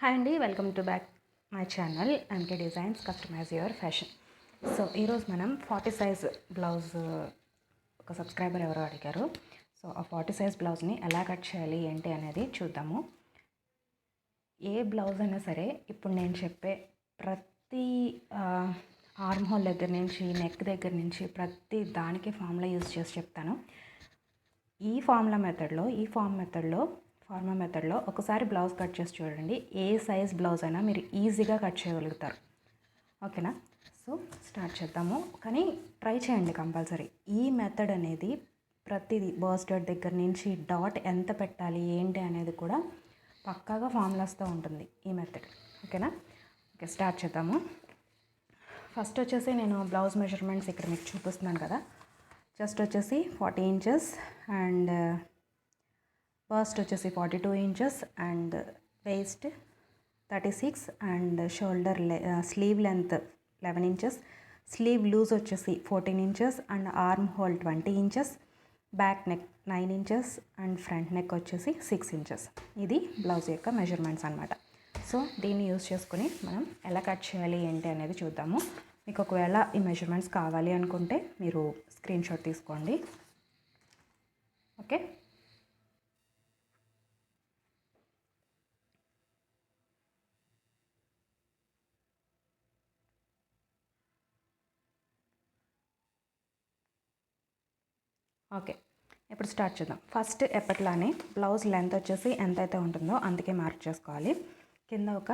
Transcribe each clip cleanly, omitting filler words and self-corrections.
Hi అండి, welcome to back my channel MK designs customize your fashion. So ఈరోజు మనం 40 size blouse ఒక subscriber ఎవరో అడిగారు. సో ఆ 40 సైజ్ బ్లౌజ్ని ఎలా కట్ చేయాలి ఏంటి అనేది చూద్దాము. ఏ బ్లౌజ్ అయినా సరే ఇప్పుడు నేను చెప్పే ప్రతి ఆర్మ్ హోల్ దగ్గర నుంచి నెక్ దగ్గర నుంచి ప్రతి దానికి ఫార్ములా యూజ్ చేసి చెప్తాను. ఈ ఫార్మా మెథడ్లో ఒకసారి బ్లౌజ్ కట్ చేసి చూడండి. ఏ సైజ్ బ్లౌజ్ అయినా మీరు ఈజీగా కట్ చేయగలుగుతారు. ఓకేనా? సో స్టార్ట్ చేద్దాము. కానీ ట్రై చేయండి కంపల్సరీ. ఈ మెథడ్ అనేది ప్రతిదీ బర్స్టెడ్ దగ్గర నుంచి డాట్ ఎంత పెట్టాలి ఏంటి అనేది కూడా పక్కాగా ఫార్ములాస్తో ఉంటుంది ఈ మెథడ్. ఓకేనా? ఓకే, స్టార్ట్ చేద్దాము. ఫస్ట్ వచ్చేసి నేను బ్లౌజ్ మెజర్మెంట్స్ ఇక్కడ మీకు చూపిస్తున్నాను కదా. చెస్ట్ వచ్చేసి 40 ఇంచెస్ అండ్ బస్ట్ వచ్చేసి 42 inches and waist 36 and shoulder sleeve length 11 inches, sleeve loose వచ్చేసి 14 inches and arm hole 20 inches, back neck 9 inches and front neck వచ్చేసి 6 ఇంచెస్. ఇది బ్లౌజ్ యొక్క మెజర్మెంట్స్ అనమాట. సో దీన్ని యూజ్ చేసుకుని మనం ఎలా కట్ చేయాలి ఏంటి అనేది చూద్దాము. మీకు ఒకవేళ ఈ మెజర్మెంట్స్ కావాలి అనుకుంటే మీరు స్క్రీన్ షాట్ తీసుకోండి. ఓకే, ఓకే ఇప్పుడు స్టార్ట్ చేద్దాం. ఫస్ట్ ఎప్పట్లానే బ్లౌజ్ లెంత్ వచ్చేసి ఎంతైతే ఉంటుందో అందుకే మార్క్ చేసుకోవాలి. కింద ఒక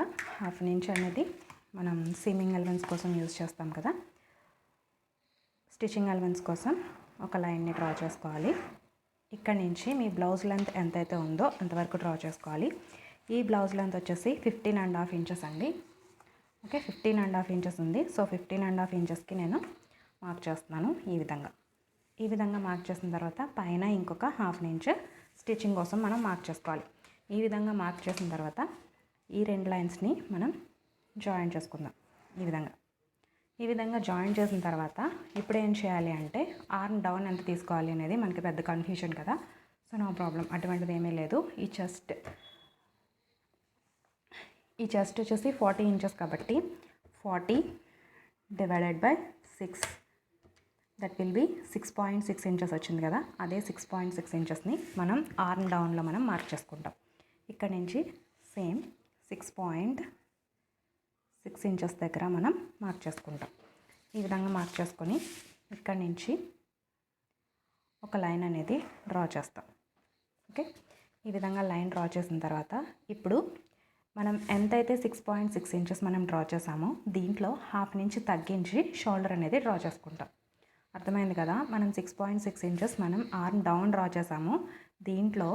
½ ఇంచ్ అనేది మనం సీమింగ్ ఎలిమెంట్స్ కోసం యూజ్ చేస్తాం కదా, స్టిచ్చింగ్ ఎలిమెంట్స్ కోసం ఒక లైన్ని డ్రా చేసుకోవాలి. ఇక్కడ నుంచి మీ బ్లౌజ్ లెంత్ ఎంతైతే ఉందో అంతవరకు డ్రా చేసుకోవాలి. ఈ బ్లౌజ్ లెంత్ వచ్చేసి 15.5 ఇంచెస్ అండి. ఓకే, 15.5 ఇంచెస్ ఉంది. సో 15.5 ఇంచెస్కి నేను మార్క్ చేస్తున్నాను. ఈ విధంగా మార్క్ చేసిన తర్వాత పైన ఇంకొక ½ ఇంచ్ స్టిచ్చింగ్ కోసం మనం మార్క్ చేసుకోవాలి. ఈ విధంగా మార్క్ చేసిన తర్వాత ఈ రెండు లైన్స్ని మనం జాయిన్ చేసుకుందాం. ఈ విధంగా జాయిన్ చేసిన తర్వాత ఇప్పుడు ఏం చేయాలి అంటే ఆర్మ్ డౌన్ ఎంత తీసుకోవాలి అనేది మనకి పెద్ద కన్ఫ్యూజన్ కదా. సో నో ప్రాబ్లం, అటువంటిది ఏమీ లేదు. ఈ చెస్ట్ వచ్చేసి 40 ఇంచెస్ కాబట్టి 40 divided by 6 that will B 6.6 inches వచ్చింది కదా. అదే 6.6 ఇంచెస్ని మనం ఆర్మ్ డౌన్లో మనం మార్క్ చేసుకుంటాం. ఇక్కడ నుంచి సేమ్ 6.6 ఇంచెస్ దగ్గర మనం మార్క్ చేసుకుంటాం. ఈ విధంగా మార్క్ చేసుకొని ఇక్కడ నుంచి ఒక లైన్ అనేది డ్రా చేస్తాం. ఓకే, ఈ విధంగా లైన్ డ్రా చేసిన తర్వాత ఇప్పుడు మనం ఎంతైతే 6.6 ఇంచెస్ మనం డ్రా చేసామో దీంట్లో ½ ఇంచ్ తగ్గించి షోల్డర్ అనేది డ్రా చేసుకుంటాం. అర్థమైంది కదా. మనం 6.6 ఇంచెస్ మనం ఆర్మ్ డౌన్ డ్రా చేసాము. దీంట్లో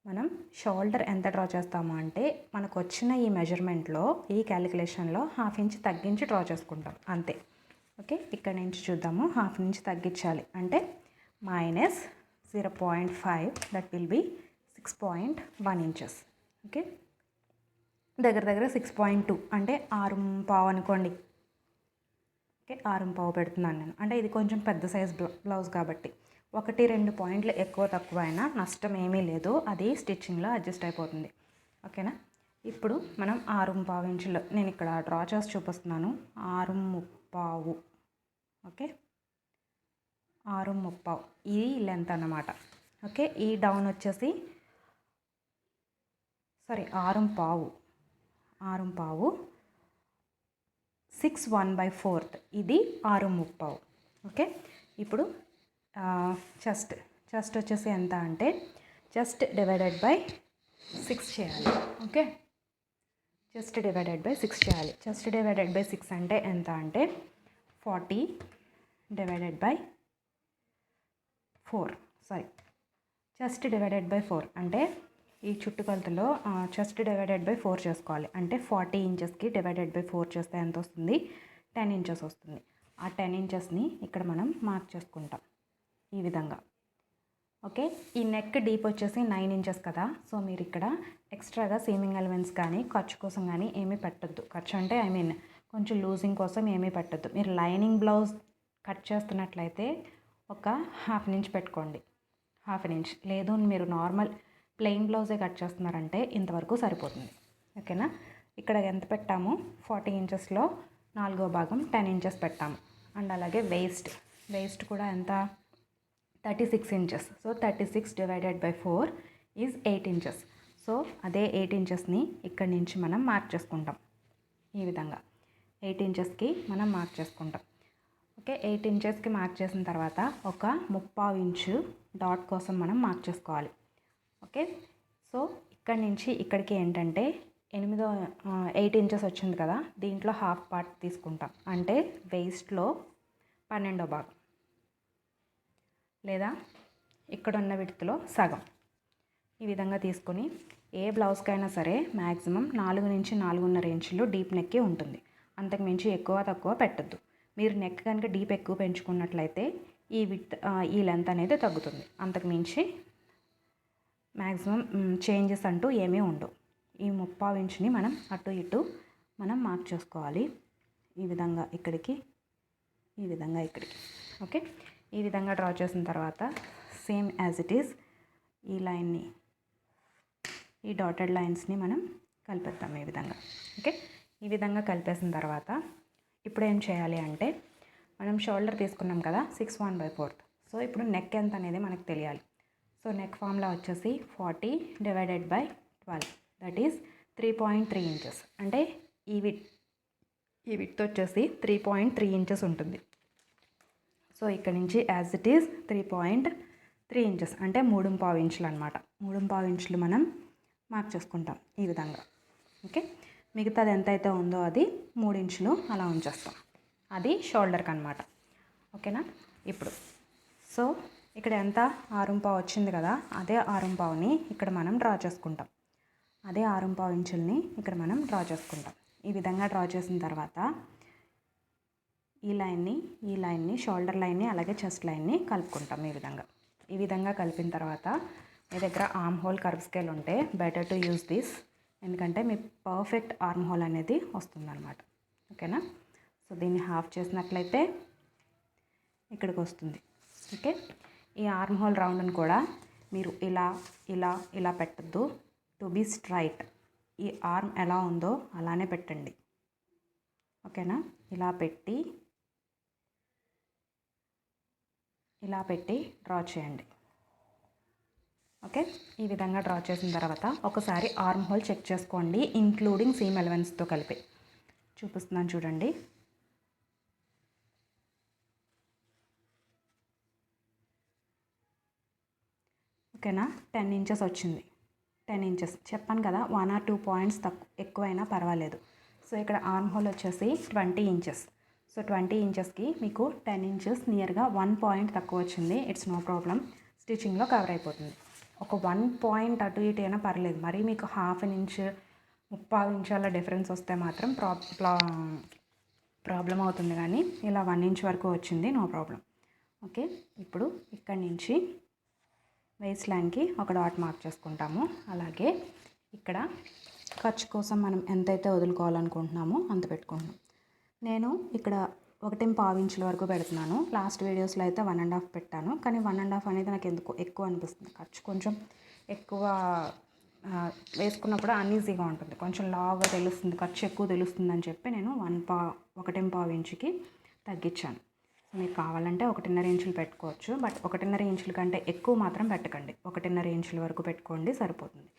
మనం షోల్డర్ ఎంత డ్రా చేస్తాము అంటే మనకు వచ్చిన ఈ మెజర్మెంట్లో ఈ క్యాలిక్యులేషన్లో ½ ఇంచ్ తగ్గించి డ్రా చేసుకుంటాం అంతే. ఓకే, ఇక్కడ నుంచి చూద్దాము. ½ ఇంచ్ తగ్గించాలి అంటే -0.5 that will B 6.1 inches. Okay, దగ్గర 6.2 అంటే 6.5 అనుకోండి. ఓకే, 6.5 పెడుతున్నాను నేను. అంటే ఇది కొంచెం పెద్ద సైజ్ బ్లౌజ్ కాబట్టి 1-2 పాయింట్లు ఎక్కువ తక్కువ అయినా నష్టం ఏమీ లేదు. అది స్టిచ్చింగ్లో అడ్జస్ట్ అయిపోతుంది. ఓకేనా? ఇప్పుడు మనం 6.5 ఇంచులు నేను ఇక్కడ డ్రా చేసి చూపిస్తున్నాను. 6.5. ఓకే, 6.5 ఈ లెంత్ అన్నమాట. ఓకే, ఈ డౌన్ వచ్చేసి 6.5 6/1/4 ఇది 6.5. ఓకే, ఇప్పుడు చెస్ట్ వచ్చేసి ఎంత అంటే చెస్ట్ డివైడెడ్ బై 6 చేయాలి. ఓకే, చెస్ట్ డివైడెడ్ బై 6 చేయాలి. చెస్ట్ డివైడెడ్ బై 6 అంటే ఎంత అంటే 40 divided by 4. Chest divided by 4 అంటే ఈ చుట్టుకొలతలో చెస్ట్ డివైడెడ్ బై 4 చేసుకోవాలి. అంటే 40 ఇంచెస్కి డివైడెడ్ బై 4 చేస్తే ఎంత వస్తుంది? 10 ఇంచెస్ వస్తుంది. ఆ 10 ఇంచెస్ని ఇక్కడ మనం మార్క్ చేసుకుంటాం ఈ విధంగా. ఓకే, ఈ నెక్ డీప్ వచ్చేసి 9 ఇంచెస్ కదా. సో మీరు ఇక్కడ ఎక్స్ట్రాగా సీమింగ్ ఎలిమెంట్స్ కానీ ఖర్చు కోసం కానీ ఏమీ పెట్టద్దు. ఖర్చు అంటే కొంచెం లూజింగ్ కోసం ఏమీ పెట్టద్దు. మీరు లైనింగ్ బ్లౌజ్ కట్ చేస్తున్నట్లయితే ఒక ½ ఇంచ్ పెట్టుకోండి. ½ ఇంచ్ లేదు మీరు నార్మల్ ప్లెయిన్ బ్లౌజే కట్ చేస్తున్నారంటే ఇంతవరకు సరిపోతుంది. ఓకేనా? ఇక్కడ ఎంత పెట్టాము, 40 ఇంచెస్లో 4వ భాగం 10 ఇంచెస్ పెట్టాము. అండ్ అలాగే వేస్ట్ కూడా ఎంత, 36 inches. So 36 divided by 4 is 8 inches. So అదే 8 ఇంచెస్ని ఇక్కడి నుంచి మనం మార్క్ చేసుకుంటాం. ఈ విధంగా 8 ఇంచెస్కి మనం మార్క్ చేసుకుంటాం. ఓకే, 8 ఇంచెస్కి మార్క్ చేసిన తర్వాత ఒక 3/4 ఇంచు డాట్ కోసం మనం మార్క్ చేసుకోవాలి. ఓకే, సో ఇక్కడి నుంచి ఇక్కడికి ఏంటంటే 8 ఇంచెస్ వచ్చింది కదా, దీంట్లో హాఫ్ పార్ట్ తీసుకుంటాం. అంటే వేస్ట్లో 12వ భాగం లేదా ఇక్కడ ఉన్న విడ్త్లో సగం. ఈ విధంగా తీసుకొని ఏ బ్లౌజ్కైనా సరే మ్యాక్సిమం 4 నుంచి 4.5 ఇంచులు డీప్ నెక్కే ఉంటుంది. అంతకు మించి ఎక్కువ తక్కువ పెట్టద్దు. మీరు నెక్ కనుక డీప్ ఎక్కువ పెంచుకున్నట్లయితే ఈ విడ్త్ ఈ లెంత్ అనేది తగ్గుతుంది. అంతకు మించి మ్యాక్సిమం చేంజెస్ అంటూ ఏమీ ఉండవు. ఈ 3/4 ఇంచుని మనం అటు ఇటు మనం మార్క్ చేసుకోవాలి. ఈ విధంగా ఇక్కడికి, ఈ విధంగా ఇక్కడికి. ఓకే, ఈ విధంగా డ్రా చేసిన తర్వాత సేమ్ యాజ్ ఇట్ ఈస్ ఈ లైన్ని, ఈ డాటెడ్ లైన్స్ని మనం కలిపేద్దాం ఈ విధంగా. ఓకే, ఈ విధంగా కలిపేసిన తర్వాత ఇప్పుడు ఏం చేయాలి అంటే, మనం షోల్డర్ తీసుకున్నాం కదా 6 1/4. సో ఇప్పుడు నెక్ ఎంత అనేది మనకు తెలియాలి. సో నెక్ ఫార్ములా వచ్చేసి 40 divided by 12, that is 3.3 inches. అంటే ఈ విడ్త్ వచ్చేసి 3.3 ఇంచెస్ ఉంటుంది. సో ఇక్కడ నుంచి యాజ్ ఇట్ ఈస్ 3.3 ఇంచెస్ అంటే 3.5 ఇంచులు అనమాట. 3.5 ఇంచులు మనం మార్క్ చేసుకుంటాం ఈ విధంగా. ఓకే, మిగతాది ఎంతైతే ఉందో అది 3 ఇంచులు అలా ఉంచేస్తాం. అది షోల్డర్కి అనమాట. ఓకేనా, ఇప్పుడు సో ఇక్కడ ఎంత 6.5 వచ్చింది కదా, అదే 6.5ని ఇక్కడ మనం డ్రా చేసుకుంటాం. అదే 6.5 ఇంచుల్ని ఇక్కడ మనం డ్రా చేసుకుంటాం. ఈ విధంగా డ్రా చేసిన తర్వాత ఈ లైన్ని షోల్డర్ లైన్ని అలాగే చెస్ట్ లైన్ని కలుపుకుంటాం. ఈ విధంగా కలిపిన తర్వాత మీ దగ్గర ఆర్మ్ హోల్ కర్వ్ స్కేల్ ఉంటే బెటర్ టు యూజ్ దిస్, ఎందుకంటే మీ పర్ఫెక్ట్ ఆర్మ్ హోల్ అనేది వస్తుందన్నమాట. ఓకేనా, సో దీన్ని హాఫ్ చేసినట్లయితే ఇక్కడికి వస్తుంది. ఓకే, ఈ ఆర్మ్ హోల్ రౌండ్ని కూడా మీరు ఇలా ఇలా ఇలా పెట్టద్దు. టు బీ స్ట్రైట్, ఈ ఆర్మ్ ఎలా ఉందో అలానే పెట్టండి. ఓకేనా, ఇలా పెట్టి డ్రా చేయండి. ఓకే, ఈ విధంగా డ్రా చేసిన తర్వాత ఒకసారి ఆర్మ్ హోల్ చెక్ చేసుకోండి, ఇంక్లూడింగ్ సీమ్ ఎలవెన్స్తో కలిపి. చూపిస్తున్నాను చూడండి. ఓకేనా, 10 ఇంచెస్ వచ్చింది. 10 ఇంచెస్ చెప్పాను కదా, 1 or 2 పాయింట్స్ ఎక్కువైనా పర్వాలేదు. సో ఇక్కడ ఆర్మ్ హోల్ వచ్చేసి 20 ఇంచెస్. సో 20 ఇంచెస్కి మీకు 10 ఇంచెస్ నియర్గా 1 పాయింట్ తక్కువ వచ్చింది. ఇట్స్ నో ప్రాబ్లం, స్టిచ్చింగ్లో కవర్ అయిపోతుంది. ఒక 1 పాయింట్ అటు ఇటు అయినా పర్లేదు. మరి మీకు 1/2 ఇంచ్ 3/4 ఇంచాల డిఫరెన్స్ వస్తే మాత్రం ప్రాబ్లం అవుతుంది. కానీ ఇలా 1 ఇంచ్ వరకు వచ్చింది, నో ప్రాబ్లం. ఓకే, ఇప్పుడు ఇక్కడి నుంచి వేస్ట్ లైన్కి ఒక డాట్ మార్క్ చేసుకుంటాము. అలాగే ఇక్కడ ఖర్చు కోసం మనం ఎంతైతే వదులుకోవాలనుకుంటున్నామో అంత పెట్టుకుంటున్నాం. నేను ఇక్కడ 1.5 ఇంచుల వరకు పెడుతున్నాను. లాస్ట్ వీడియోస్లో అయితే 1.5 పెట్టాను. కానీ 1.5 అనేది నాకు ఎందుకు ఎక్కువ అనిపిస్తుంది. ఖర్చు కొంచెం ఎక్కువ వేసుకున్నప్పుడు అన్ఈజీగా ఉంటుంది, కొంచెం లావుగా తెలుస్తుంది, ఖర్చు ఎక్కువ తెలుస్తుంది అని చెప్పి నేను 1.5 ఇంచుకి తగ్గించాను. మీరు కావాలంటే 1.5 ఇంచులు పెట్టుకోవచ్చు. బట్ 1.5 ఇంచుల కంటే ఎక్కువ మాత్రం పెట్టకండి. 1.5 ఇంచుల వరకు పెట్టుకోండి, సరిపోతుంది.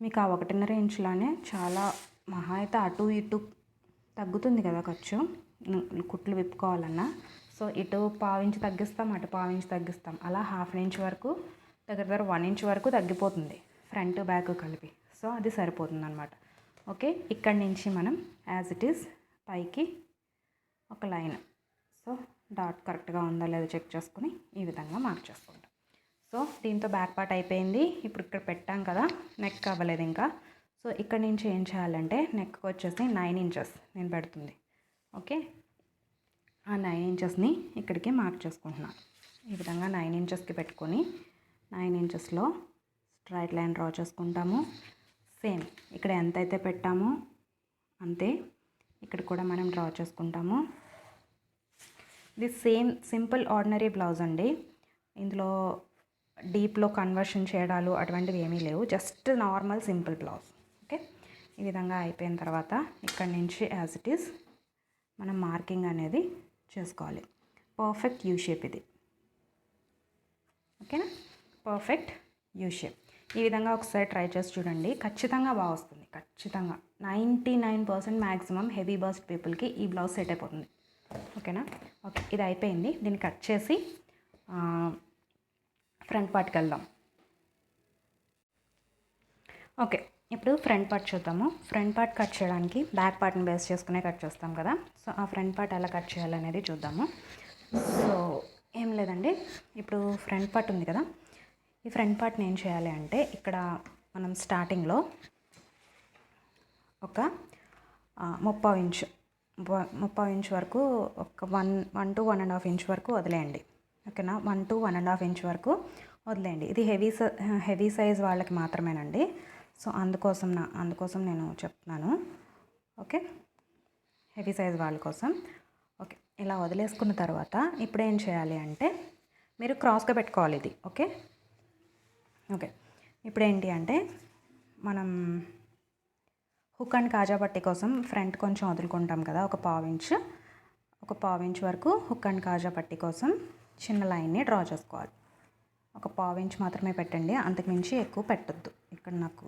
మీకు ఆ 1.5 ఇంచులానే చాలా మహా అయితే అటు ఇటు తగ్గుతుంది కదా ఖర్చు, కుట్లు విప్పుకోవాలన్నా. సో ఇటు 1/4 ఇంచు తగ్గిస్తాం, అటు 1/4 ఇంచు తగ్గిస్తాం, అలా 1/2 ఇంచ్ వరకు దగ్గర 1 ఇంచ్ వరకు తగ్గిపోతుంది ఫ్రంట్ బ్యాక్ కలిపి. సో అది సరిపోతుంది అనమాట. ఓకే, ఇక్కడి నుంచి మనం యాజ్ ఇట్ ఈస్ పైకి ఒక లైన్, సో డాట్ కరెక్ట్గా ఉందా లేదో చెక్ చేసుకుని ఈ విధంగా మార్క్ చేసుకుంటాం. సో దీంతో బ్యాక్ పార్ట్ అయిపోయింది. ఇప్పుడు ఇక్కడ పెట్టాం కదా, నెక్ అవ్వలేదు ఇంకా. సో ఇక్కడ నుంచి ఏం చేయాలంటే నెక్కి వచ్చేసి 9 ఇంచెస్ నేను పెడుతుంది. ఓకే, ఆ 9 ఇంచెస్ని ఇక్కడికి మార్క్ చేసుకుంటున్నాను. ఈ విధంగా 9 ఇంచెస్కి పెట్టుకొని 9 ఇంచెస్లో స్ట్రైట్ లైన్ డ్రా చేసుకుంటాము. సేమ్ ఇక్కడ ఎంతైతే పెట్టామో అంతే ఇక్కడ కూడా మనం డ్రా చేసుకుంటాము. ఇది సేమ్ సింపుల్ ఆర్డినరీ బ్లౌజ్ అండి. ఇందులో డీప్లో కన్వర్షన్ చేయడాలు అటువంటివి ఏమీ లేవు, just normal simple blouse. Okay, ఈ విధంగా అయిపోయిన తర్వాత ఇక్కడి నుంచి యాజ్ ఇట్ ఈస్ మనం మార్కింగ్ అనేది చేసుకోవాలి. పర్ఫెక్ట్ యూ షేప్ ఇది. ఓకేనా, పర్ఫెక్ట్ యూ షేప్. ఈ విధంగా ఒకసారి ట్రై చేసి చూడండి, ఖచ్చితంగా బాగా వస్తుంది. ఖచ్చితంగా 99% మ్యాక్సిమం హెవీ బస్ట్ పీపుల్కి ఈ బ్లౌజ్ సెట్ అయిపోతుంది. ఓకేనా, ఓకే ఇది అయిపోయింది. దీన్ని కట్ చేసి ఫ్రంట్ పార్ట్కి వెళ్దాం. ఓకే, ఇప్పుడు ఫ్రంట్ పార్ట్ చూద్దాము. ఫ్రంట్ పార్ట్ కట్ చేయడానికి బ్యాక్ పార్ట్ని బేస్ చేసుకునే కట్ చేస్తాం కదా. సో ఆ ఫ్రంట్ పార్ట్ ఎలా కట్ చేయాలనేది చూద్దాము. సో ఏం లేదండి, ఇప్పుడు ఫ్రంట్ పార్ట్ ఉంది కదా, ఈ ఫ్రంట్ పార్ట్ని ఏం చేయాలి అంటే ఇక్కడ మనం స్టార్టింగ్లో ఒక 30 ఇంచ్ వరకు ఒక 1 to 1.5 ఇంచ్ వరకు వదిలేయండి. ఓకేనా, 1 to 1.5 ఇంచ్ వరకు వదిలేయండి. ఇది హెవీ సైజ్ వాళ్ళకి మాత్రమేనండి. సో అందుకోసం నేను చెప్తున్నాను. ఓకే, హెవీ సైజ్ వాళ్ళ కోసం. ఓకే, ఇలా వదిలేసుకున్న తర్వాత ఇప్పుడు ఏం చేయాలి అంటే మీరు క్రాస్గా పెట్టుకోవాలి ఇది. ఓకే ఓకే ఇప్పుడు ఏంటి అంటే మనం హుక్ అండ్ కాజా పట్టి కోసం ఫ్రంట్ కొంచెం వదులుకుంటాం కదా, ఒక పావు ఇంచ్ వరకు హుక్ అండ్ కాజా పట్టి కోసం చిన్న లైన్ని డ్రా చేసుకోవాలి. ఒక పావు ఇంచ్ మాత్రమే పెట్టండి, అంతకుమించి ఎక్కువ పెట్టద్దు. ఇక్కడ నాకు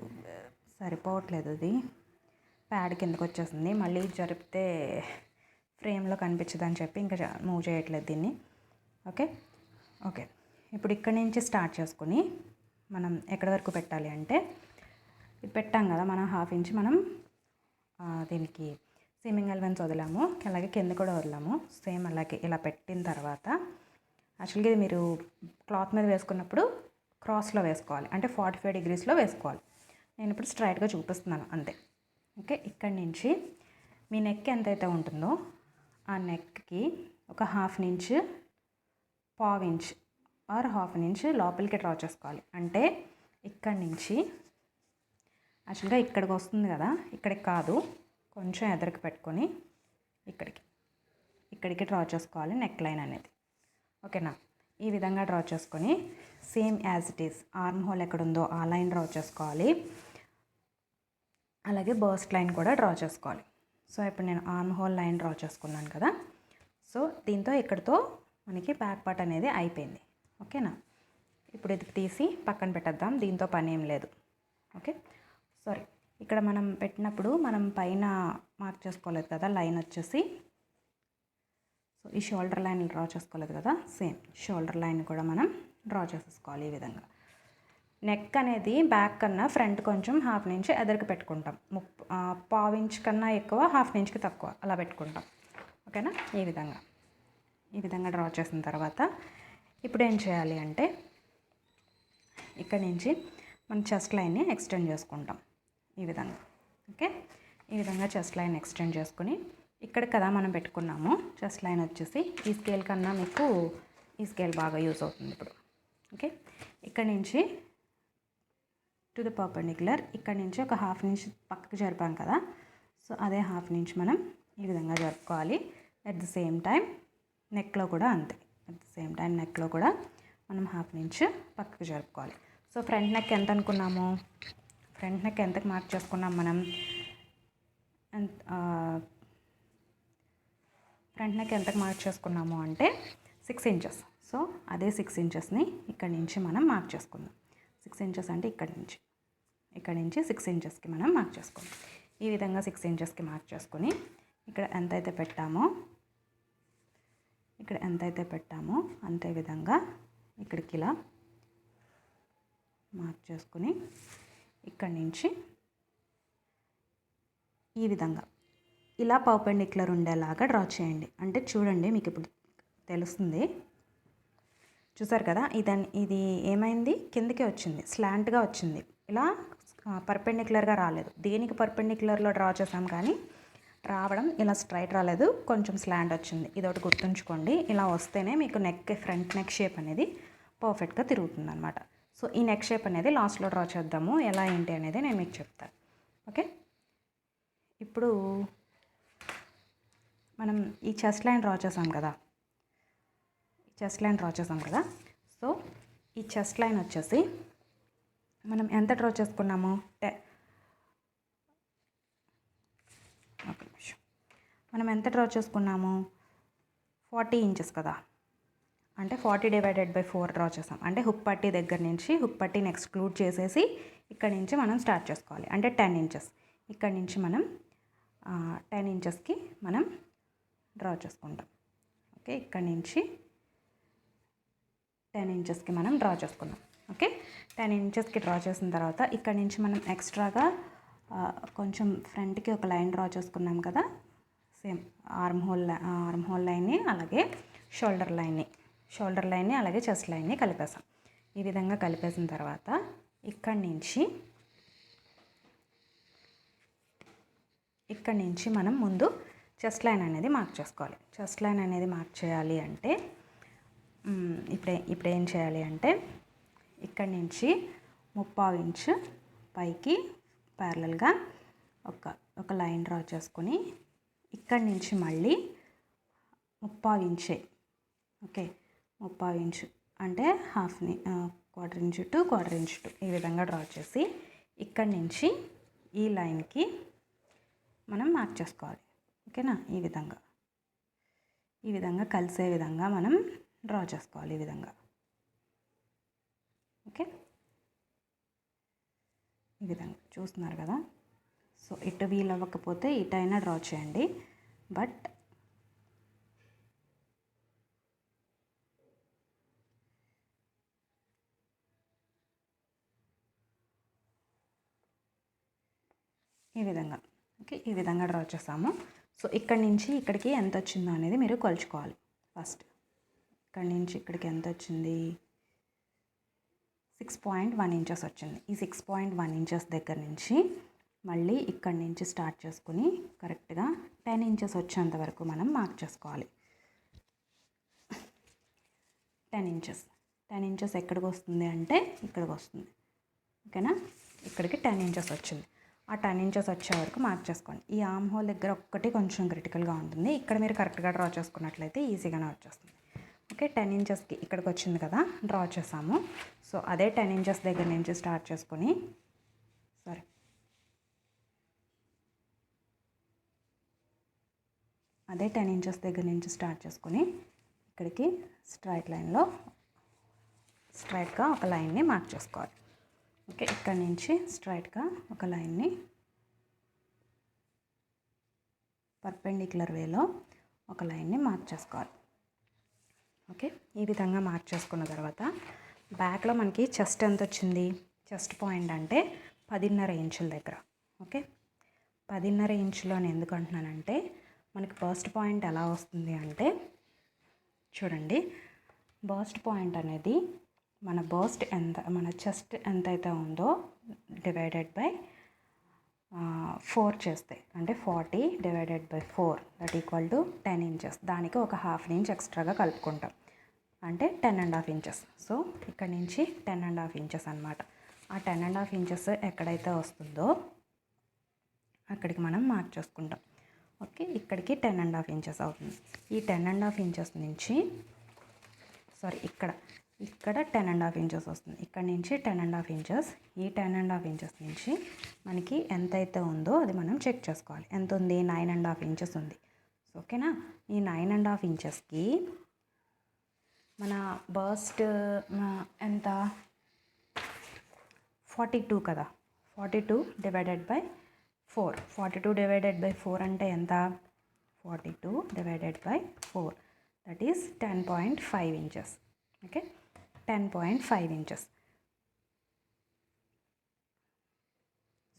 సరిపోవట్లేదు, ఇది ప్యాడ్ కిందకు వచ్చేసింది, మళ్ళీ జరిపితే ఫ్రేమ్లో కనిపించదని చెప్పి ఇంకా మూవ్ చేయట్లేదు దీన్ని. ఓకే ఓకే ఇప్పుడు ఇక్కడి నుంచి స్టార్ట్ చేసుకుని మనం ఎక్కడి వరకు పెట్టాలి అంటే ఇది పెట్టాం కదా మనం 1/2 ఇంచ్ మనం దీనికి సీమింగ్ ఎలిమెంట్స్ వదిలాము, అలాగే కింద కూడా వదిలాము. సేమ్ అలాగే ఇలా పెట్టిన తర్వాత యాక్చువల్గా ఇది మీరు క్లాత్ మీద వేసుకున్నప్పుడు క్రాస్లో వేసుకోవాలి, అంటే 45 degreesలో వేసుకోవాలి. నేను ఇప్పుడు స్ట్రైట్గా చూపిస్తున్నాను అంతే. ఓకే, ఇక్కడి నుంచి మీ నెక్ ఎంతైతే ఉంటుందో ఆ నెక్కి ఒక 1/2 ఇంచ్, పావు ఇంచ్ ఆర్ 1/2 ఇంచ్ లోపలికి డ్రా చేసుకోవాలి. అంటే ఇక్కడి నుంచి యాక్చువల్గా ఇక్కడికి వస్తుంది కదా, ఇక్కడికి కాదు, కొంచెం ఎదరికి పెట్టుకొని ఇక్కడికి డ్రా చేసుకోవాలి నెక్ లైన్ అనేది. ఓకేనా, ఈ విధంగా డ్రా చేసుకొని same as it is arm whole ఎక్కడుందో ఆ లైన్ డ్రా చేసుకోవాలి. అలాగే బర్స్ట్ లైన్ కూడా డ్రా చేసుకోవాలి. సో ఇప్పుడు నేను ఆర్మ్ హోల్ లైన్ డ్రా చేసుకున్నాను కదా, సో దీంతో ఇక్కడితో మనకి బ్యాక్ పార్ట్ అనేది అయిపోయింది. ఓకేనా, ఇప్పుడు ఇది తీసి పక్కన పెట్టేద్దాం, దీంతో పని ఏం లేదు. ఓకే సారీ, ఇక్కడ మనం పెట్టినప్పుడు మనం పైన మార్క్ చేసుకోలేదు కదా లైన్ వచ్చేసి, సో ఈ షోల్డర్ లైన్ డ్రా చేసుకోలేదు కదా, సేమ్ షోల్డర్ లైన్ కూడా మనం డ్రా చేసేసుకోవాలి. ఈ విధంగా నెక్ అనేది బ్యాక్ కన్నా ఫ్రంట్ కొంచెం 1/2 ఇంచ్ ఎదరికి పెట్టుకుంటాం, పావు ఇంచ్ కన్నా ఎక్కువ 1/2 ఇంచ్కి తక్కువ అలా పెట్టుకుంటాం. ఓకేనా, ఈ విధంగా డ్రా చేసిన తర్వాత ఇప్పుడు ఏం చేయాలి అంటే ఇక్కడ నుంచి మనం చెస్ట్ లైన్ని ఎక్స్టెండ్ చేసుకుంటాం ఈ విధంగా. ఓకే, ఈ విధంగా చెస్ట్ లైన్ ఎక్స్టెండ్ చేసుకుని ఇక్కడ కదా మనం పెట్టుకున్నాము చెస్ట్ లైన్ వచ్చేసి ఈ స్కేల్ కన్నా మీకు ఈ స్కేల్ బాగా యూజ్ అవుతుంది ఇప్పుడు. ఓకే, ఇక్కడ నుంచి టు ద పర్పెండిక్యులర్ ఇక్కడ నుంచి ఒక 1/2 ఇంచ్ పక్కకు జరిపాం కదా, సో అదే 1/2 ఇంచ్ మనం ఈ విధంగా జరుపుకోవాలి. అట్ ది సేమ్ టైం నెక్లో కూడా అంతే, నెక్లో కూడా మనం 1/2 ఇంచ్ పక్కకు జరుపుకోవాలి. సో ఫ్రంట్ నెక్ ఎంత అనుకున్నాము, ఫ్రంట్ నెక్ ఎంతకు మార్క్ చేసుకున్నాం మనం, ఫ్రంట్ నెక్ ఎంతకు మార్క్ చేసుకున్నాము అంటే 6 ఇంచెస్. సో అదే 6 ఇంచెస్ని ఇక్కడ నుంచి మనం మార్క్ చేసుకుందాం. 6 ఇంచెస్ అంటే ఇక్కడ నుంచి 6 ఇంచెస్కి మనం మార్క్ చేసుకుందాం. ఈ విధంగా 6 ఇంచెస్కి మార్క్ చేసుకుని ఇక్కడ ఎంతైతే పెట్టామో అంతే విధంగా ఇక్కడికి ఇలా మార్క్ చేసుకుని ఇక్కడి నుంచి ఈ విధంగా ఇలా పర్పెండిక్యులర్ ఉండేలాగా డ్రా చేయండి. అంటే చూడండి మీకు ఇప్పుడు తెలుస్తుంది, చూసారు కదా, ఇది ఏమైంది కిందకే వచ్చింది, స్లాంట్గా వచ్చింది, ఇలా పర్పెండిక్యులర్గా రాలేదు. దేనికి పర్పెండిక్యులర్లో డ్రా చేసాం కానీ రావడం ఇలా స్ట్రైట్ రాలేదు, కొంచెం స్లాంట్ వచ్చింది. ఇదొకటి గుర్తుంచుకోండి, ఇలా వస్తేనే మీకు ఫ్రంట్ నెక్ షేప్ అనేది పర్ఫెక్ట్గా తిరుగుతుంది అనమాట. సో ఈ నెక్ షేప్ అనేది లాస్ట్లో డ్రా చేద్దాము, ఎలా ఏంటి అనేది నేను మీకు చెప్తాను. ఓకే, ఇప్పుడు మనం ఈ చెస్ట్ లైన్ డ్రా చేసాం కదా, సో ఈ చెస్ట్ లైన్ వచ్చేసి మనం ఎంత డ్రా చేసుకున్నాము, మనం ఎంత డ్రా చేసుకున్నాము? 40 ఇంచెస్ కదా, అంటే 40/4 డ్రా చేసాం. అంటే హుక్ పట్టీ దగ్గర నుంచి హుక్ పట్టీని ఎక్స్క్లూడ్ చేసేసి ఇక్కడ నుంచి మనం స్టార్ట్ చేసుకోవాలి. అంటే 10 ఇంచెస్ ఇక్కడ నుంచి మనం 10 ఇంచెస్కి మనం డ్రా చేసుకుంటాం. ఓకే, ఇక్కడ నుంచి 10 ఇంచెస్కి మనం డ్రా చేసుకున్నాం. ఓకే, 10 ఇంచెస్కి డ్రా చేసిన తర్వాత ఇక్కడ నుంచి మనం ఎక్స్ట్రాగా కొంచెం ఫ్రంట్కి ఒక లైన్ డ్రా చేసుకున్నాం కదా, సేమ్ ఆర్మ్ హోల్ లైన్ని అలాగే షోల్డర్ లైన్ని అలాగే చెస్ట్ లైన్ని కలిపేసాం. ఈ విధంగా కలిపేసిన తర్వాత ఇక్కడి నుంచి మనం ముందు చెస్ట్ లైన్ అనేది మార్క్ చేసుకోవాలి. చెస్ట్ లైన్ అనేది మార్క్ చేయాలి అంటే ఇప్పుడు ఏం చేయాలి అంటే ఇక్కడి నుంచి 3/4 ఇంచు పైకి ప్యారలల్గా ఒక లైన్ డ్రా చేసుకొని ఇక్కడి నుంచి మళ్ళీ 3/4 ఇంచే. ఓకే, 3/4 ఇంచు అంటే హాఫ్ని 1/4 ఇంచు టు 1/4 ఇంచు టు ఈ విధంగా డ్రా చేసి ఇక్కడి నుంచి ఈ లైన్కి మనం మార్క్ చేసుకోవాలి. ఓకేనా, ఈ విధంగా కలిసే విధంగా మనం డ్రా చేసుకోవాలి. ఈ విధంగా ఓకే, ఈ విధంగా చూస్తున్నారు కదా. సో ఇటు వీలు అవ్వకపోతే ఇటైనా డ్రా చేయండి, బట్ ఈ విధంగా. ఓకే, ఈ విధంగా డ్రా చేసాము. సో ఇక్కడి నుంచి ఇక్కడికి ఎంత వచ్చిందో అనేది మీరు కొలుచుకోవాలి. ఫస్ట్ ఇక్కడి నుంచి ఇక్కడికి ఎంత వచ్చింది? 6.1 ఇంచెస్ వచ్చింది. ఈ 6.1 ఇంచెస్ దగ్గర నుంచి మళ్ళీ ఇక్కడి నుంచి స్టార్ట్ చేసుకుని కరెక్ట్గా 10 ఇంచెస్ వచ్చేంత వరకు మనం మార్క్ చేసుకోవాలి. 10 ఇంచెస్ ఎక్కడికి వస్తుంది అంటే ఇక్కడికి వస్తుంది. ఓకేనా, ఇక్కడికి 10 ఇంచెస్ వచ్చింది. ఆ 10 ఇంచెస్ వచ్చే వరకు మార్క్ చేసుకోండి. ఈ ఆర్మ్ హోల్ దగ్గర ఒక్కటి కొంచెం క్రిటికల్గా ఉంటుంది. ఇక్కడ మీరు కరెక్ట్గా డ్రా చేసుకున్నట్లయితే ఈజీగానే వచ్చేస్తుంది. ఓకే, 10 ఇంచెస్కి ఇక్కడికి వచ్చింది కదా, డ్రా చేసాము. సో అదే 10 ఇంచెస్ దగ్గర నుంచి స్టార్ట్ చేసుకొని అదే 10 ఇంచెస్ దగ్గర నుంచి స్టార్ట్ చేసుకొని ఇక్కడికి స్ట్రైట్గా ఒక లైన్ని మార్క్ చేసుకోవాలి. ఓకే, ఇక్కడ నుంచి స్ట్రైట్గా ఒక లైన్ని పర్పెండిక్యులర్ వేలో ఒక లైన్ని మార్క్ చేసుకోవాలి. ఓకే, ఈ విధంగా మార్క్ చేసుకున్న తర్వాత బ్యాక్లో మనకి చెస్ట్ ఎంత వచ్చింది? చెస్ట్ పాయింట్ అంటే 10.5 ఇంచుల దగ్గర. ఓకే, 10.5 ఇంచులు అని ఎందుకు అంటున్నానంటే మనకి బర్స్ట్ పాయింట్ ఎలా వస్తుంది అంటే చూడండి, బర్స్ట్ పాయింట్ అనేది మన చెస్ట్ ఎంతైతే ఉందో /4 చేస్తే అంటే 40/4 దట్ ఈక్వల్ టు 10 ఇంచెస్. దానికి ఒక 1/2 ఇంచ్ ఎక్స్ట్రాగా కలుపుకుంటాం అంటే 10.5 ఇంచెస్. సో ఇక్కడ నుంచి 10.5 ఇంచెస్ అనమాట. ఆ 10.5 ఇంచెస్ ఎక్కడైతే వస్తుందో అక్కడికి మనం మార్క్ చేసుకుంటాం. ఓకే, ఇక్కడికి 10.5 ఇంచెస్ అవుతుంది. ఈ 10.5 ఇంచెస్ నుంచి ఇక్కడ 10.5 ఇంచెస్ వస్తుంది. ఇక్కడ నుంచి 10.5 ఇంచెస్. ఈ 10.5 ఇంచెస్ నుంచి మనకి ఎంతైతే ఉందో అది మనం చెక్ చేసుకోవాలి. ఎంత ఉంది? 9.5 ఇంచెస్ ఉంది. ఓకేనా, ఈ 9.5 ఇంచెస్కి మన బర్స్ట్ ఎంత? 42 కదా, 42/4. 42/4 అంటే ఎంత? 42/4 that is 10.5 inches. Okay, 10.5 inches.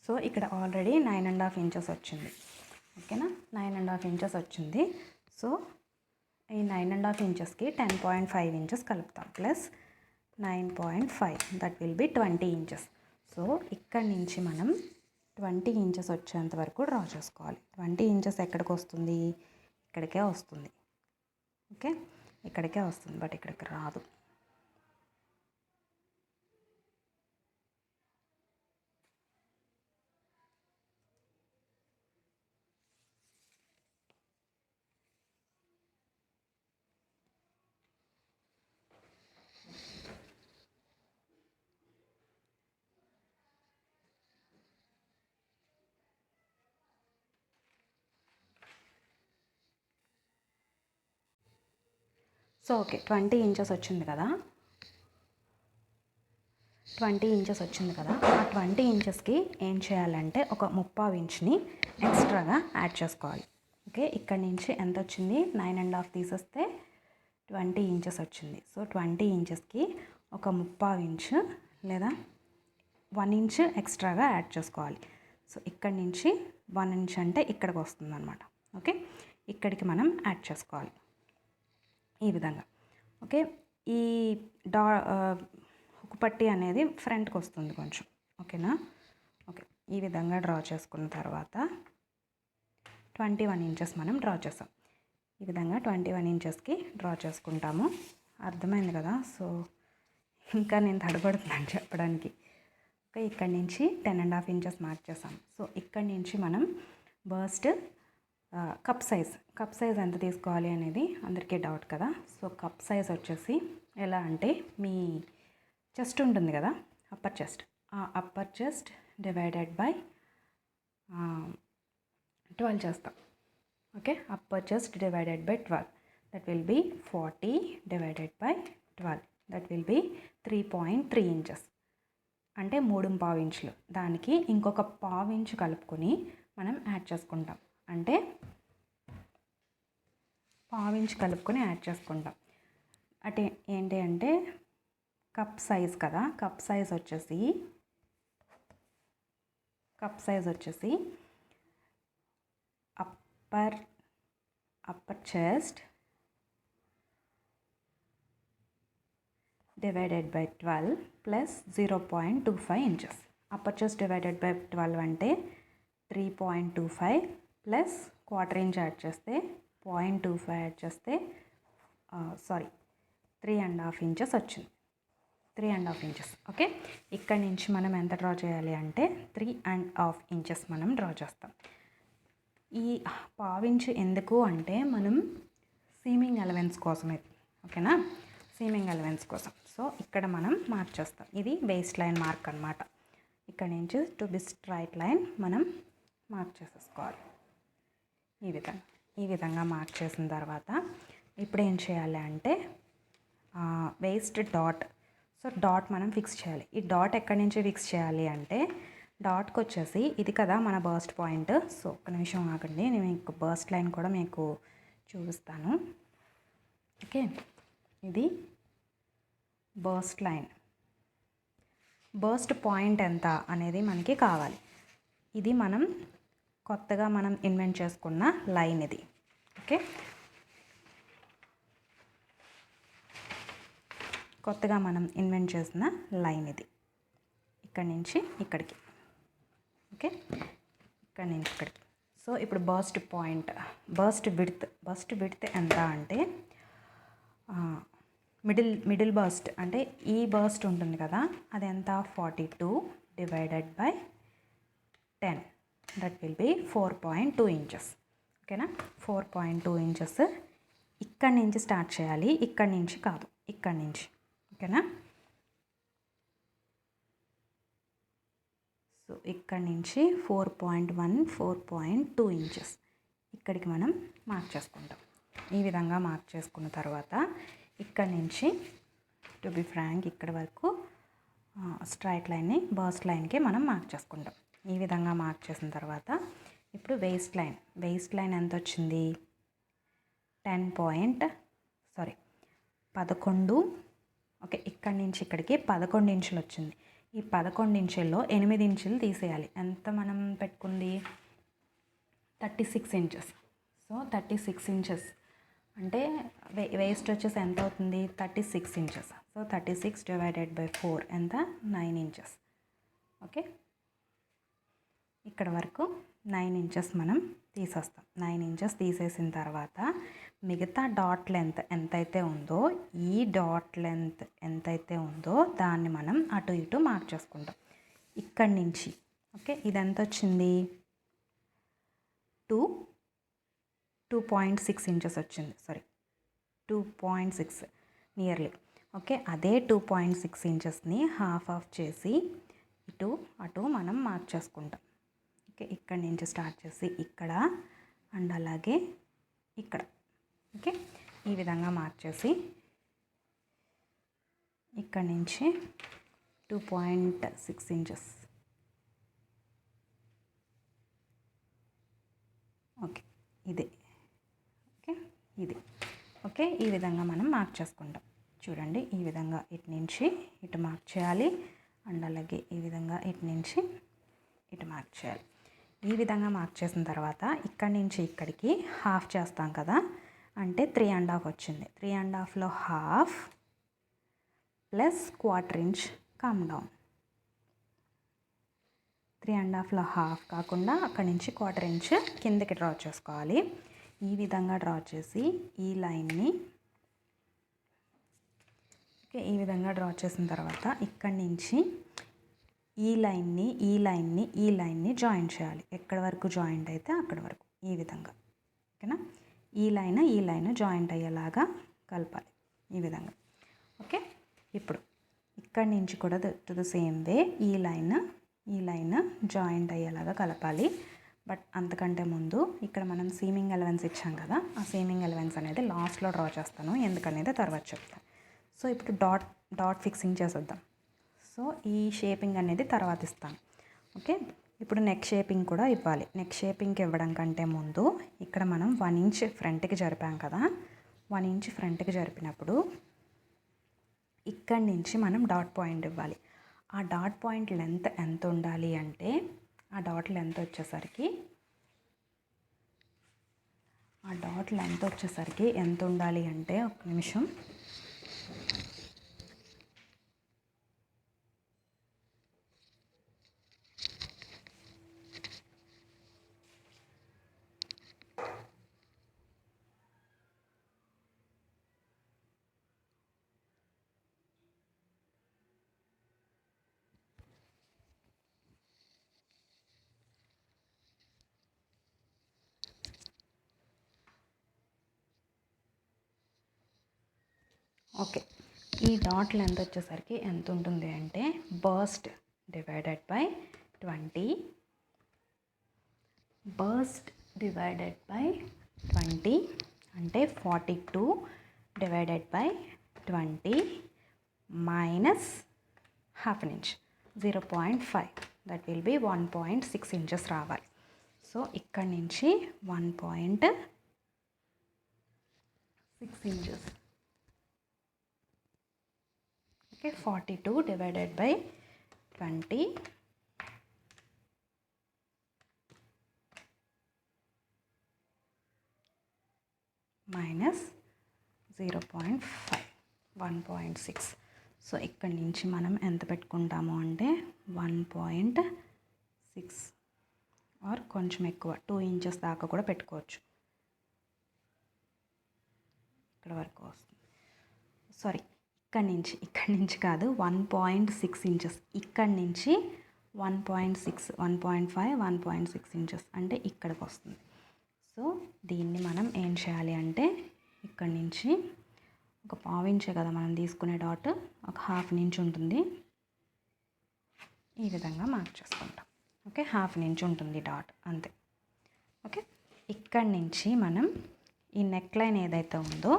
So ఇక్కడ ఆల్రెడీ 9.5 ఇంచెస్ వచ్చింది. ఓకేనా, 9.5 ఇంచెస్ వచ్చింది. సో ఈ 9.5 ఇంచెస్కి 10.5 ఇంచెస్ కలుపుతాం plus 9.5 that will be 20 inches. So ఇక్కడ నుంచి మనం 20 ఇంచెస్ వచ్చేంత వరకు డ్రా చేసుకోవాలి. 20 ఇంచెస్ ఎక్కడికి వస్తుంది? ఇక్కడికే వస్తుంది. ఓకే, ఇక్కడికే వస్తుంది, బట్ ఇక్కడికి రాదు. సో ఓకే 20 ఇంచెస్ వచ్చింది కదా, 20 ఇంచెస్ వచ్చింది కదా. ఆ 20 ఇంచెస్కి ఏం చేయాలంటే ఒక 3/4 ఇంచ్ని ఎక్స్ట్రాగా యాడ్ చేసుకోవాలి. ఓకే, ఇక్కడ నుంచి ఎంత వచ్చింది, 9.5 తీసేస్తే 20 ఇంచెస్ వచ్చింది. సో 20 ఇంచెస్కి ఒక 3/4 ఇంచ్ లేదా 1 ఇంచ్ ఎక్స్ట్రాగా యాడ్ చేసుకోవాలి. సో ఇక్కడ నుంచి 1 ఇంచ్ అంటే ఇక్కడికి వస్తుంది అనమాట. ఓకే, ఇక్కడికి మనం యాడ్ చేసుకోవాలి ఈ విధంగా. ఓకే, ఈ హుక్ పట్టీ అనేది ఫ్రంట్కి వస్తుంది కొంచెం. ఓకేనా, ఓకే, ఈ విధంగా డ్రా చేసుకున్న తర్వాత 21 ఇంచెస్ మనం డ్రా చేస్తాం. ఈ విధంగా 21 ఇంచెస్కి డ్రా చేసుకుంటాము. అర్థమైంది కదా. సో ఇంకా నేను తడబడుతున్నాను చెప్పడానికి. ఓకే, ఇక్కడి నుంచి 10.5 ఇంచెస్ మార్క్ చేస్తాం. సో ఇక్కడి నుంచి మనం బస్ట్ కప్ సైజ్ ఎంత తీసుకోవాలి అనేది అందరికీ డౌట్ కదా. సో కప్ సైజ్ వచ్చేసి ఎలా అంటే మీ చెస్ట్ ఉంటుంది కదా, అప్పర్ చెస్ట్, ఆ అప్పర్ చెస్ట్ డివైడెడ్ బై 12 చేస్తాం. Okay, upper chest divided by 12, that will be 40 divided by 12, that will be 3.3 inches, అంటే 3.5 ఇంచులు. దానికి ఇంకొక 1/2 ఇంచు కలుపుకొని మనం యాడ్ చేసుకుంటాం, అంటే 1/2 ఇంచు కలుపుకొని యాడ్ చేసుకుంటాం. అంటే ఏంటి అంటే కప్ సైజ్ కదా, కప్ సైజ్ వచ్చేసి upper chest divided by 12 plus 0.25 inches. Upper chest divided by 12 అంటే 3.25 ప్లస్ 1/4 ఇంచ్ యాడ్ చేస్తే 0.25 యాడ్ చేస్తే 3.5 ఇంచెస్ వచ్చింది. 3.5 ఇంచెస్. ఓకే, ఇక్కడ నుంచి మనం ఎంత డ్రా చేయాలి అంటే 3.5 ఇంచెస్ మనం డ్రా చేస్తాం. ఈ 1/2 ఇంచు ఎందుకు అంటే మనం సీమింగ్ అలవెన్స్ కోసమే. ఓకేనా, సీమింగ్ అలవెన్స్ కోసం. సో ఇక్కడ మనం మార్క్ చేస్తాం. ఇది వేస్ట్ లైన్ మార్క్ అనమాట. ఇక్కడ నుంచి టు బి స్ట్రైట్ లైన్ మనం మార్క్ చేసేసుకోవాలి. ఈ విధంగా మార్క్ చేసిన తర్వాత ఇప్పుడు ఏం చేయాలి అంటే వేస్ట్ డాట్. సో డాట్ మనం ఫిక్స్ చేయాలి. ఈ డాట్ ఎక్కడి నుంచి ఫిక్స్ చేయాలి అంటే డాట్కి వచ్చేసి ఇది కదా మన బర్స్ట్ పాయింట్. సో ఒక్క నిమిషం ఆగండి, నేను మీకు బర్స్ట్ లైన్ కూడా మీకు చూపిస్తాను. ఓకే, ఇది బర్స్ట్ లైన్. బర్స్ట్ పాయింట్ ఎంత అనేది మనకి కావాలి. ఇది కొత్తగా మనం ఇన్వెంట్ చేసుకున్న లైన్ ఇది. ఓకే, కొత్తగా మనం ఇన్వెంట్ చేసిన లైన్ ఇది. ఇక్కడి నుంచి ఇక్కడికి. ఓకే, ఇక్కడి నుంచి ఇక్కడికి. సో ఇప్పుడు బర్స్ట్ పాయింట్, బర్స్ట్ విడ్త్ ఎంత అంటే మిడిల్ బర్స్ట్ అంటే ఈ బర్స్ట్ ఉంటుంది కదా, అది ఎంత 42 divided by 10, that will B 4.2 inches. ఓకేనా, 4.2 ఇంచెస్ ఇక్కడి నుంచి స్టార్ట్ చేయాలి, ఇక్కడి నుంచి కాదు, ఇక్కడి నుంచి. ఓకేనా, సో ఇక్కడి నుంచి 4.1, 4.2 ఇంచెస్ ఇక్కడికి మనం మార్క్ చేసుకుంటాం. ఈ విధంగా మార్క్ చేసుకున్న తర్వాత ఇక్కడి నుంచి టు బి ఫ్రాంక్ ఇక్కడ వరకు స్ట్రైట్ లైన్ని బర్స్ట్ లైన్కి మనం మార్క్ చేసుకుంటాం. ఈ విధంగా మార్క్ చేసిన తర్వాత ఇప్పుడు వేస్ట్ లైన్ ఎంత వచ్చింది, 11. ఓకే, ఇక్కడి నుంచి ఇక్కడికి 11 ఇంచులు వచ్చింది. ఈ 11 ఇంచుల్లో 8 ఇంచులు తీసేయాలి. ఎంత మనం పెట్టుకుంది 36 ఇంచెస్. సో 36 ఇంచెస్ అంటే వేస్ట్ వచ్చేసి ఎంత అవుతుంది 36 ఇంచెస్. సో 36 డివైడెడ్ బై 4 ఎంత 9 ఇంచెస్. ఓకే, ఇక్కడ వరకు 9 ఇంచెస్ మనం తీసేస్తాం. 9 ఇంచెస్ తీసేసిన తర్వాత మిగతా డాట్ లెంత్ ఎంతైతే ఉందో, ఈ డాట్ లెంత్ ఎంతైతే ఉందో దాన్ని మనం అటు ఇటు మార్క్ చేసుకుంటాం ఇక్కడి నుంచి. ఓకే, ఇదెంత వచ్చింది 2.6 ఇంచెస్ వచ్చింది. 2.6 నియర్లీ. ఓకే, అదే 2.6 ఇంచెస్ని హాఫ్ చేసి ఇటు అటు మనం మార్క్ చేసుకుంటాం. ఓకే, ఇక్కడి నుంచి స్టార్ట్ చేసి ఇక్కడ అండ్ అలాగే ఇక్కడ. ఓకే, ఈ విధంగా మార్క్ చేసి ఇక్కడ నుంచి 2.6 ఇంచెస్. ఓకే, ఇది ఓకే, ఇది ఓకే. ఈ విధంగా మనం మార్క్ చేసుకుంటాం. చూడండి, ఈ విధంగా ఇటు నుంచి ఇటు మార్క్ చేయాలి, అండ్ అలాగే ఈ విధంగా ఇటు నుంచి ఇటు మార్క్ చేయాలి. ఈ విధంగా మార్క్ చేసిన తర్వాత ఇక్కడి నుంచి ఇక్కడికి హాఫ్ చేస్తాం కదా, అంటే 3.5 వచ్చింది. 3.5లో half plus 1/4 inch come down. 3.5లో హాఫ్ కాకుండా అక్కడి నుంచి 1/4 ఇంచ్ కిందకి డ్రా చేసుకోవాలి. ఈ విధంగా డ్రా చేసి ఈ లైన్ని ఓకే, ఈ విధంగా డ్రా చేసిన తర్వాత ఇక్కడి నుంచి ఈ లైన్ని జాయింట్ చేయాలి. ఎక్కడి వరకు జాయింట్ అయితే అక్కడి వరకు ఈ విధంగా. ఓకేనా, ఈ లైన్ జాయింట్ అయ్యేలాగా కలపాలి ఈ విధంగా. ఓకే, ఇప్పుడు ఇక్కడి నుంచి కూడా టు ద సేమ్ వే ఈ లైన్ జాయింట్ అయ్యేలాగా కలపాలి. బట్ అంతకంటే ముందు ఇక్కడ మనం సీమింగ్ ఎలవెన్స్ ఇచ్చాం కదా, ఆ సీమింగ్ ఎలవెన్స్ అనేది లాస్ట్లో డ్రా చేస్తాను, ఎందుకనేది తర్వాత చెప్తాను. సో ఇప్పుడు డాట్ ఫిక్సింగ్ చేసేద్దాం. సో ఈ షేపింగ్ అనేది తర్వాత ఇస్తాను. ఓకే, ఇప్పుడు నెక్ షేపింగ్ కూడా ఇవ్వాలి. నెక్ షేపింగ్కి ఇవ్వడం కంటే ముందు ఇక్కడ మనం 1 ఇంచ్ ఫ్రంట్కి జరిపాం కదా, 1 ఇంచ్ ఫ్రంట్కి జరిపినప్పుడు ఇక్కడి నుంచి మనం డాట్ పాయింట్ ఇవ్వాలి. ఆ డాట్ పాయింట్ లెంత్ ఎంత ఉండాలి అంటే, ఆ డాట్ లెంత్ వచ్చేసరికి ఎంత ఉండాలి అంటే, ఒక నిమిషం. ఓకే, ఈ డాట్ లెంత్ వచ్చేసరికి ఎంత ఉంటుంది అంటే, బర్స్ట్ డివైడెడ్ బై 20 అంటే 42 divided by 20 minus half an inch 0.5, that will B 1.6 inches రావాలి. సో ఇక్కడి నుంచి 1.6 inches. Okay, 42 divided by 20 minus 0.5, 1.6. So ఇక్కడి నుంచి మనం ఎంత పెట్టుకుంటాము అంటే 1.6 ఆర్ కొంచెం ఎక్కువ 2 ఇంచెస్ దాకా కూడా పెట్టుకోవచ్చు. ఇక్కడ వరకు వస్తుంది. సారీ, ఇక్కడి నుంచి కాదు, 1.6 ఇంచెస్. ఇక్కడి నుంచి 1.6, 1.5, 1.6 ఇంచెస్ అంటే ఇక్కడికి వస్తుంది. సో దీన్ని మనం ఏం చేయాలి అంటే, ఇక్కడి నుంచి ఒక 1/2 ఇంచే కదా మనం తీసుకునే డాట్, ఒక 1/2 ఇంచ్ ఉంటుంది, ఈ విధంగా మార్క్ చేసుకుంటాం. ఓకే, 1/2 ఇంచ్ ఉంటుంది డాట్, అంతే. ఓకే, ఇక్కడి నుంచి మనం ఈ నెక్ లైన్ ఏదైతే ఉందో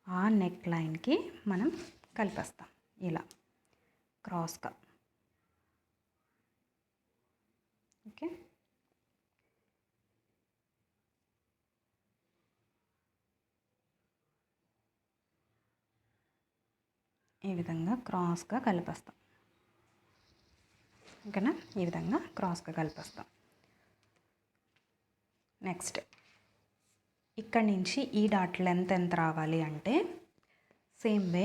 ఆ నెక్ లైన్కి మనం కలిపేస్తాం ఇలా క్రాస్గా. ఓకే, ఈ విధంగా క్రాస్గా కలిపేస్తాం. ఓకేనా, ఈ విధంగా క్రాస్గా కలిపేస్తాం. నెక్స్ట్ ఇక్కడి నుంచి ఈ డాట్ లెంత్ ఎంత రావాలి అంటే, same way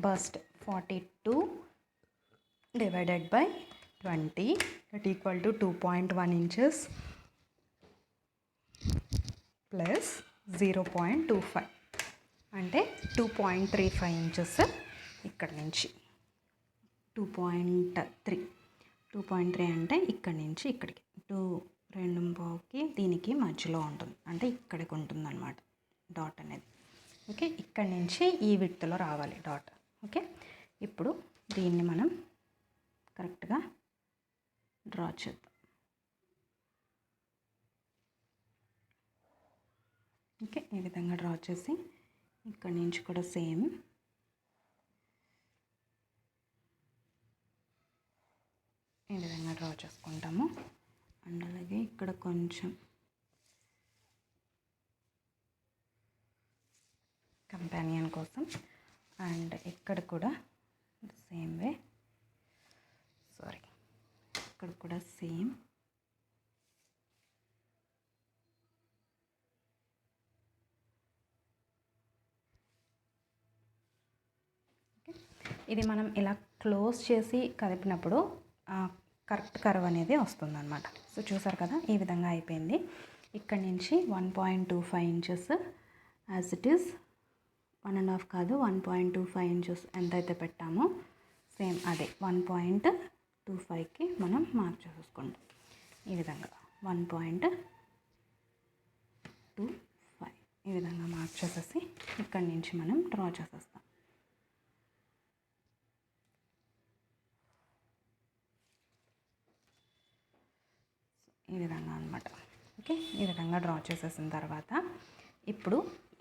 bust 42 divided by 20 that equal to 2.1 inches plus 0.25 అంటే 2.35 ఇంచెస్. ఇక్కడ నుంచి 2.3 అంటే ఇక్కడి నుంచి ఇక్కడికి 2.25కి దీనికి మధ్యలో ఉంటుంది, అంటే ఇక్కడికి ఉంటుంది అన్నమాట డాట్ అనేది. ఓకే, ఇక్కడి నుంచి ఈ విడ్త్లో రావాలి డాట్. ఓకే, ఇప్పుడు దీన్ని మనం కరెక్ట్గా డ్రా చేద్దాం. ఓకే, ఈ విధంగా డ్రా చేసి ఇక్కడ నుంచి కూడా సేమ్ ఈ విధంగా డ్రా చేసుకుంటాము. అండ్ అలాగే ఇక్కడ కొంచెం కంపానియన్ కోసం అండ్ ఇక్కడ కూడా సేమ్ వే ఇక్కడ కూడా సేమ్ ఇది మనం ఇలా క్లోజ్ చేసి కదిపినప్పుడు కరెక్ట్ కర్వ్ అనేది వస్తుందన్నమాట. సో చూసారు కదా, ఈ విధంగా అయిపోయింది. ఇక్కడ నుంచి 1.25 ఇంచెస్ యాజ్ ఇట్ ఈస్ 1.5 కాదు 1.25 ఇంచెస్ ఎంతైతే పెట్టామో సేమ్ అదే 1.25కి మనం మార్క్ చేసేసుకుంటాం. ఈ విధంగా 1.25 ఈ విధంగా మార్క్ చేసేసి ఇక్కడి నుంచి మనం డ్రా చేసేస్తాం. ఈ విధంగా అనమాట. ఓకే, ఈ విధంగా డ్రా చేసేసిన తర్వాత ఇప్పుడు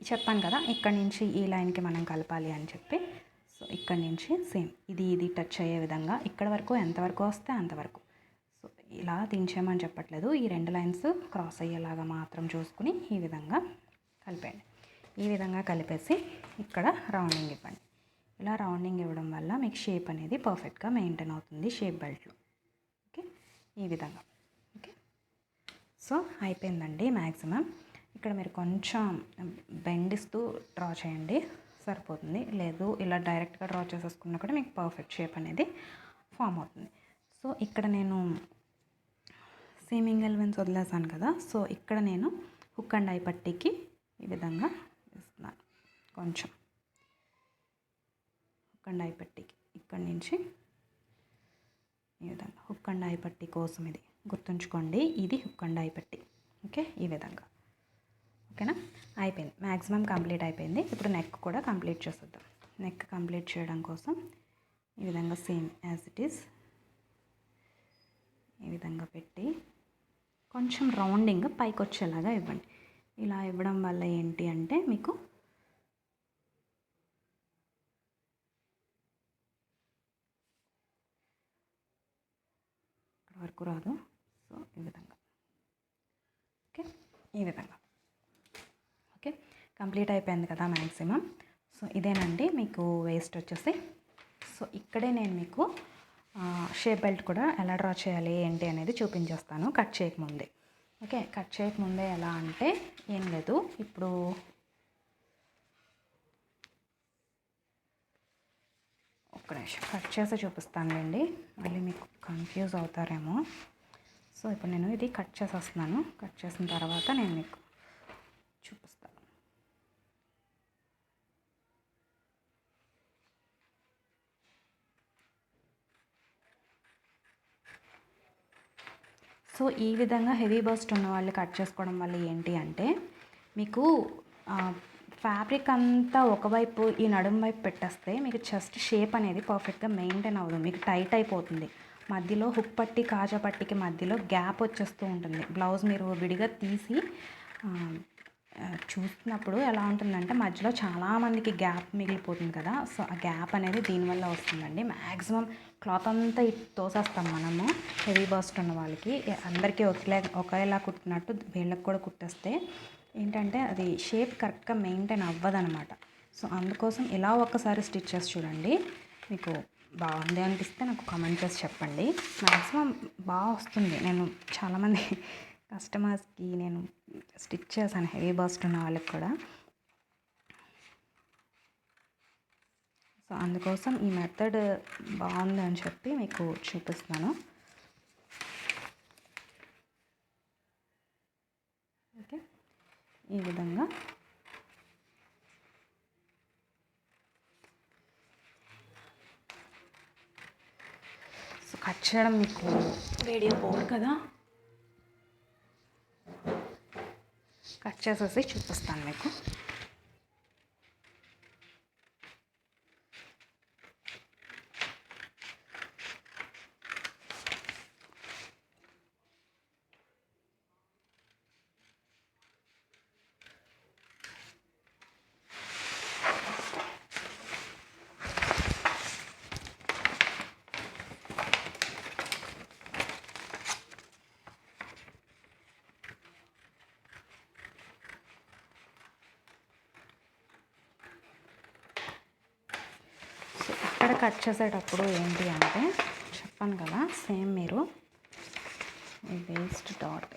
చెప్పాను కదా ఇక్కడి నుంచి ఈ లైన్కి మనం కలపాలి అని చెప్పి. సో ఇక్కడి నుంచి సేమ్ ఇది టచ్ అయ్యే విధంగా ఇక్కడ వరకు ఎంతవరకు వస్తే అంతవరకు. సో ఇలా దించేమని చెప్పట్లేదు, ఈ 2 లైన్స్ క్రాస్ అయ్యేలాగా మాత్రం చూసుకుని ఈ విధంగా కలిపేయండి. ఈ విధంగా కలిపేసి ఇక్కడ రౌండింగ్ ఇవ్వండి. ఇలా రౌండింగ్ ఇవ్వడం వల్ల మీకు షేప్ అనేది పర్ఫెక్ట్గా మెయింటైన్ అవుతుంది షేప్ బెల్ట్లో. ఓకే, ఈ విధంగా. ఓకే, సో అయిపోయిందండి మ్యాక్సిమం. ఇక్కడ మీరు కొంచెం బెండ్ ఇస్తూ డ్రా చేయండి సరిపోతుంది. లేదు ఇలా డైరెక్ట్గా డ్రా చేసేసుకున్నా కూడా మీకు పర్ఫెక్ట్ షేప్ అనేది ఫామ్ అవుతుంది. సో ఇక్కడ నేను సీమింగ్ ఎలిమెంట్స్ వదిలేసాను కదా, సో ఇక్కడ నేను హుక్ అండ్ ఐ పట్టీకి ఈ విధంగా ఇస్తున్నాను. కొంచెం హుక్ అండ్ ఐ పట్టీకి ఇక్కడి నుంచి ఈ విధంగా హుక్ అండ్ ఐ పట్టీ కోసం ఇది గుర్తుంచుకోండి, ఇది హుక్ అండ్ ఐ పట్టీ. ఓకే, ఈ విధంగా. ఓకేనా, అయిపోయింది, మ్యాక్సిమం కంప్లీట్ అయిపోయింది. ఇప్పుడు నెక్ కూడా కంప్లీట్ చేసేద్దాం. నెక్ కంప్లీట్ చేయడం కోసం ఈ విధంగా సేమ్ యాజ్ ఇట్ ఈస్ ఈ విధంగా పెట్టి కొంచెం రౌండింగ్ పైకి వచ్చేలాగా ఇవ్వండి. ఇలా ఇవ్వడం వల్ల ఏంటి అంటే మీకు ఇక్కడ వరకు రాదు. సో ఈ విధంగా. ఓకే, ఈ విధంగా. ఓకే, కంప్లీట్ అయిపోయింది కదా మ్యాక్సిమం. సో ఇదేనండి మీకు వేస్ట్ వచ్చేసి. సో ఇక్కడే నేను మీకు షేప్ బెల్ట్ కూడా ఎలా డ్రా చేయాలి ఏంటి అనేది చూపించేస్తాను కట్ చేయకముందే. ఓకే, కట్ చేయకముందే ఎలా అంటే ఏం లేదు, ఇప్పుడు ఒక్క నిమిషం కట్ చేసి చూపిస్తానులేండి, మళ్ళీ మీకు కన్ఫ్యూజ్ అవుతారేమో. సో ఇప్పుడు నేను ఇది కట్ చేసేస్తున్నాను. కట్ చేసిన తర్వాత నేను మీకు చూపిస్తాను. సో ఈ విధంగా హెవీ బస్ట్ ఉన్న వాళ్ళు కట్ చేసుకోవడం వల్ల ఏంటి అంటే మీకు ఫ్యాబ్రిక్ అంతా ఒకవైపు ఈ నడుము వైపు పెట్టేస్తే మీకు చెస్ట్ షేప్ అనేది పర్ఫెక్ట్గా మెయింటైన్ అవ్వదు, మీకు టైట్ అయిపోతుంది. మధ్యలో హుక్ పట్టి కాజా పట్టికి మధ్యలో గ్యాప్ వచ్చేస్తూ ఉంటుంది. బ్లౌజ్ మీరు విడిగా తీసి చూస్తున్నప్పుడు ఎలా ఉంటుందంటే మధ్యలో చాలామందికి గ్యాప్ మిగిలిపోతుంది కదా. సో ఆ గ్యాప్ అనేది దీనివల్ల వస్తుందండి. మ్యాక్సిమం క్లాత్ అంతా తోసేస్తాం మనము హెవీ బస్ట్ ఉన్న వాళ్ళకి. అందరికీ ఒకేలా కుట్టినట్టు వీళ్ళకి కూడా కుట్టేస్తే ఏంటంటే అది షేప్ కరెక్ట్గా మెయింటైన్ అవ్వదనమాట. సో అందుకోసం ఇలా ఒక్కసారి స్టిచ్ చేసి చూడండి, మీకు బాగుంది అనిపిస్తే నాకు కామెంట్ చేసి చెప్పండి. మ్యాక్సిమం బాగా వస్తుంది. నేను చాలామంది కస్టమర్స్కి నేను స్టిచ్ చేశాను హెవీ బస్ట్ ఉన్న వాళ్ళకి కూడా. సో అందుకోసం ఈ మెథడ్ బాగుంది అని చెప్పి మీకు చూపిస్తున్నాను. ఓకే, ఈ విధంగా సో కట్ చేయడం మీకు వీడియో పోదు కదా, కట్ చేసేసి చూపిస్తాను మీకు. ఇక్కడ కట్ చేసేటప్పుడు ఏంటి అంటే చెప్పాను కదా, సేమ్ మీరు ఈ waste dot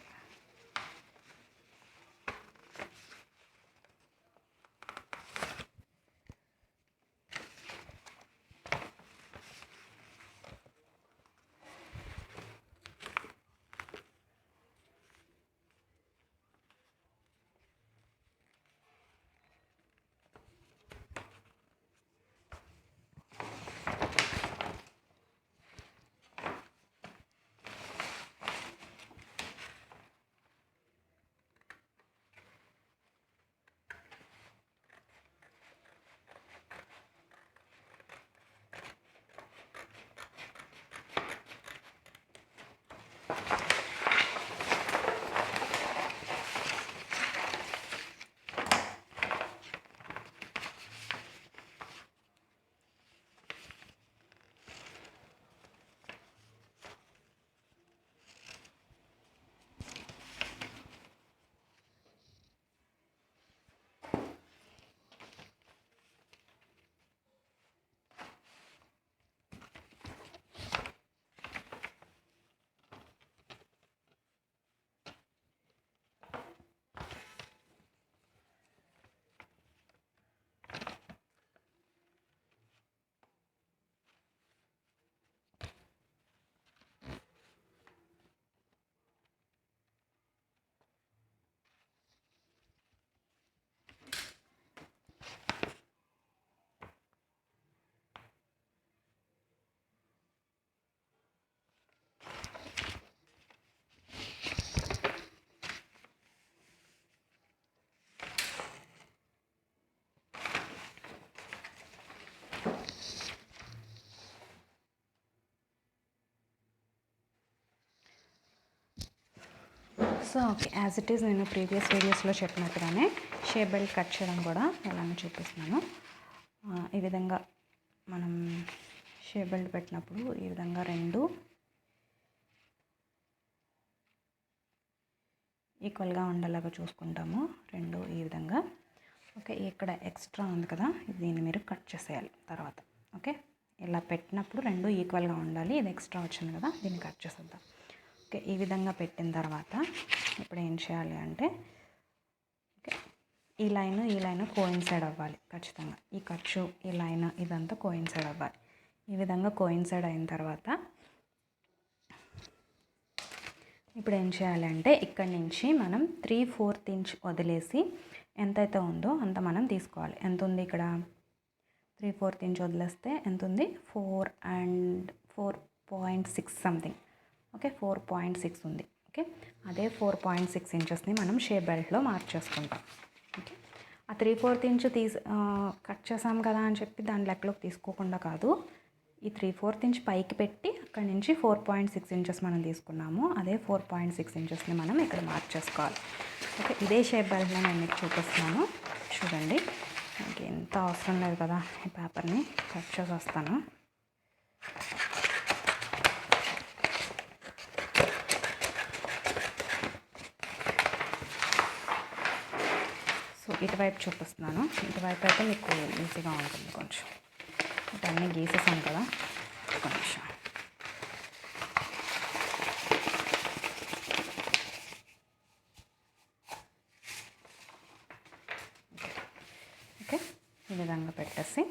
so okay, as it is నేను ప్రీవియస్ వీడియోస్లో చెప్పినట్టుగానే షేప్ బెల్ట్ కట్ చేయడం కూడా ఎలానో చూపిస్తున్నాను. ఈ విధంగా మనం షేప్ బెల్ట్ పెట్టినప్పుడు ఈ విధంగా రెండు ఈక్వల్గా ఉండేలాగా చూసుకుంటాము. రెండు ఈ విధంగా. ఓకే, ఇక్కడ ఎక్స్ట్రా ఉంది కదా, దీన్ని మీరు కట్ చేసేయాలి తర్వాత. ఓకే, ఇలా పెట్టినప్పుడు రెండు ఈక్వల్గా ఉండాలి. ఇది ఎక్స్ట్రా వచ్చింది కదా, దీన్ని కట్ చేసేద్దాం. ఓకే, ఈ విధంగా పెట్టిన తర్వాత ఇప్పుడు ఏం చేయాలి అంటే, ఓకే, ఈ లైన్ కోయిన్సైడ్ అవ్వాలి ఖచ్చితంగా. ఈ ఖర్చు, ఈ లైన్ ఇదంతా కోయిన్సైడ్ అవ్వాలి. ఈ విధంగా కోయిన్సైడ్ అయిన తర్వాత ఇప్పుడు ఏం చేయాలి అంటే, ఇక్కడి నుంచి మనం 3/4 ఇంచ్ వదిలేసి ఎంతైతే ఉందో అంత మనం తీసుకోవాలి. ఎంత ఉంది ఇక్కడ? 3/4 ఇంచ్ వదిలేస్తే ఎంత ఉంది? 4.6 సంథింగ్. ఓకే, 4.6 ఉంది. ఓకే, అదే 4.6 ఇంచెస్ని మనం షేప్ బెల్ట్లో మార్చేసుకుంటాం. ఓకే, ఆ 3/4 ఇంచ్ కట్ చేసాం కదా అని చెప్పి దాని లెక్కలోకి తీసుకోకుండా కాదు, ఈ 3/4 ఇంచ్ పైకి పెట్టి అక్కడి నుంచి 4.6 ఇంచెస్ మనం తీసుకున్నాము. అదే 4.6 ఇంచెస్ని మనం ఇక్కడ మార్చేసుకోవాలి. ఓకే, ఇదే షేప్ బెల్ట్లో నేను మీకు చూపిస్తున్నాను చూడండి. నాకు ఎంత అవసరం లేదు కదా, ఈ పేపర్ని కట్ చేసి వస్తాను. సో ఇటువైపు చూపిస్తున్నాను. ఇటువైపు అయితే మీకు ఈజీగా ఉంటుంది కొంచెం. ఇటన్నీ గీసేసాను కదా, కొంచెం. ఓకే, ఈ విధంగా పెట్టేసి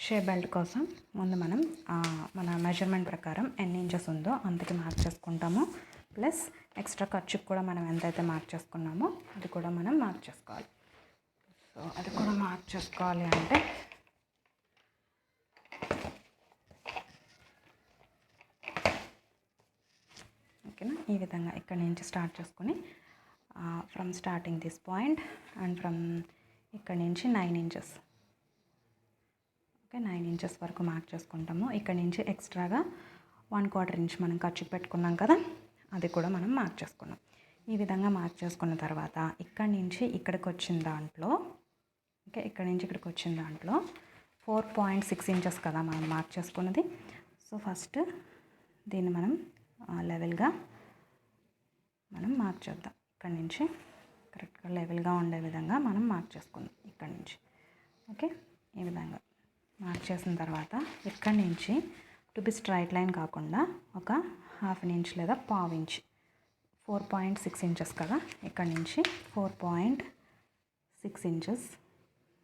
షేప్ బెల్ట్ కోసం ముందు మనం మన మెజర్మెంట్ ప్రకారం ఎన్ని ఇంచెస్ ఉందో అంతకి మార్క్ చేసుకుంటాము. ప్లస్ ఎక్స్ట్రా ఖర్చుకి కూడా మనం ఎంతైతే మార్క్ చేసుకున్నామో అది కూడా మనం మార్క్ చేసుకోవాలి. సో అది కూడా మార్క్ చేసుకోవాలి అంటే ఓకేనా, ఈ విధంగా ఇక్కడ నుంచి స్టార్ట్ చేసుకొని from starting this point and from ఇక్కడ నుంచి 9 ఇంచెస్. ఓకే, 9 ఇంచెస్ వరకు మార్క్ చేసుకుంటాము. ఇక్కడ నుంచి ఎక్స్ట్రాగా 1/4 ఇంచ్ మనం ఖర్చు పెట్టుకున్నాం కదా, అది కూడా మనం మార్క్ చేసుకున్నాం. ఈ విధంగా మార్క్ చేసుకున్న తర్వాత ఇక్కడి నుంచి ఇక్కడికి వచ్చిన దాంట్లో, ఓకే, ఇక్కడి నుంచి ఇక్కడికి వచ్చిన దాంట్లో 4.6 ఇంచెస్ కదా మనం మార్క్ చేసుకున్నది. సో ఫస్ట్ దీన్ని మనం లెవెల్గా మనం మార్క్ చేద్దాం. ఇక్కడి నుంచి కరెక్ట్గా లెవెల్గా ఉండే విధంగా మనం మార్క్ చేసుకుందాం ఇక్కడి నుంచి. ఓకే, ఈ విధంగా మార్క్ చేసిన తర్వాత ఇక్కడి నుంచి టు బి స్ట్రైట్ లైన్ కాకుండా ఒక 1/2 ఇంచ్ లేదా 1/4 ఇంచ్ 4.6 ఇంచెస్ కదా, ఇక్కడ నుంచి 4.6 ఇంచెస్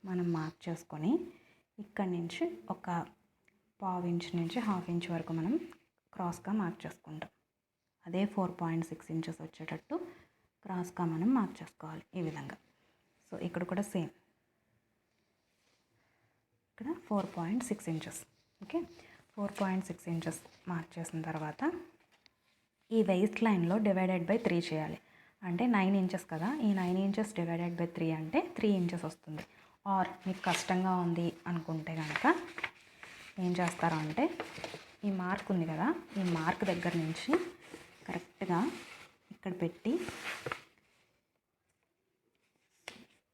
మనం మార్క్ చేసుకొని ఇక్కడి నుంచి ఒక 1/4 ఇంచ్ నుంచి 1/2 ఇంచ్ వరకు మనం క్రాస్గా మార్క్ చేసుకుంటాం. అదే 4.6 ఇంచెస్ వచ్చేటట్టు క్రాస్గా మనం మార్క్ చేసుకోవాలి ఈ విధంగా. సో ఇక్కడ కూడా సేమ్, ఇక్కడ 4.6 ఇంచెస్. ఓకే, 4.6 ఇంచెస్ మార్క్ చేసిన తర్వాత ఈ వెయిస్ట్ లైన్లో డివైడెడ్ బై 3 చేయాలి. అంటే 9 ఇంచెస్ కదా, ఈ 9 ఇంచెస్ డివైడెడ్ బై 3 అంటే 3 ఇంచెస్ వస్తుంది. ఆర్ మీకు కష్టంగా ఉంది అనుకుంటే కనుక ఏం చేస్తారో అంటే ఈ మార్క్ ఉంది కదా, ఈ మార్క్ దగ్గర నుంచి కరెక్ట్గా ఇక్కడ పెట్టి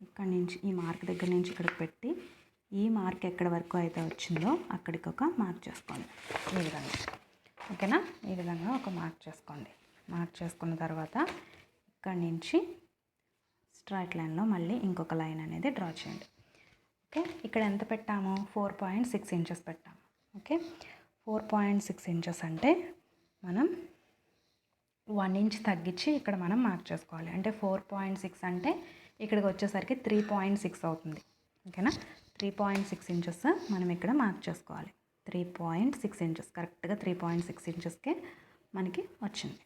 ఇక్కడ నుంచి ఈ మార్క్ దగ్గర నుంచి ఇక్కడికి పెట్టి ఈ మార్క్ ఎక్కడి వరకు అయితే వచ్చిందో అక్కడికి ఒక మార్క్ చేసుకోండి ఈ విధంగా. ఓకేనా, ఈ విధంగా ఒక మార్క్ చేసుకోండి. మార్క్ చేసుకున్న తర్వాత ఇక్కడి నుంచి స్ట్రైట్ లైన్లో మళ్ళీ ఇంకొక లైన్ అనేది డ్రా చేయండి. ఓకే, ఇక్కడ ఎంత పెట్టాము? 4.6 ఇంచెస్ పెట్టాము. ఓకే, 4.6 ఇంచెస్ అంటే మనం 1 ఇంచ్ తగ్గించి ఇక్కడ మనం మార్క్ చేసుకోవాలి. అంటే 4.6 అంటే ఇక్కడికి వచ్చేసరికి 3.6 అవుతుంది. ఓకేనా, 3.6 ఇంచెస్ మనం ఇక్కడ మార్క్ చేసుకోవాలి. 3.6 ఇంచెస్ కరెక్ట్గా 3.6 ఇంచెస్కే మనకి వచ్చింది.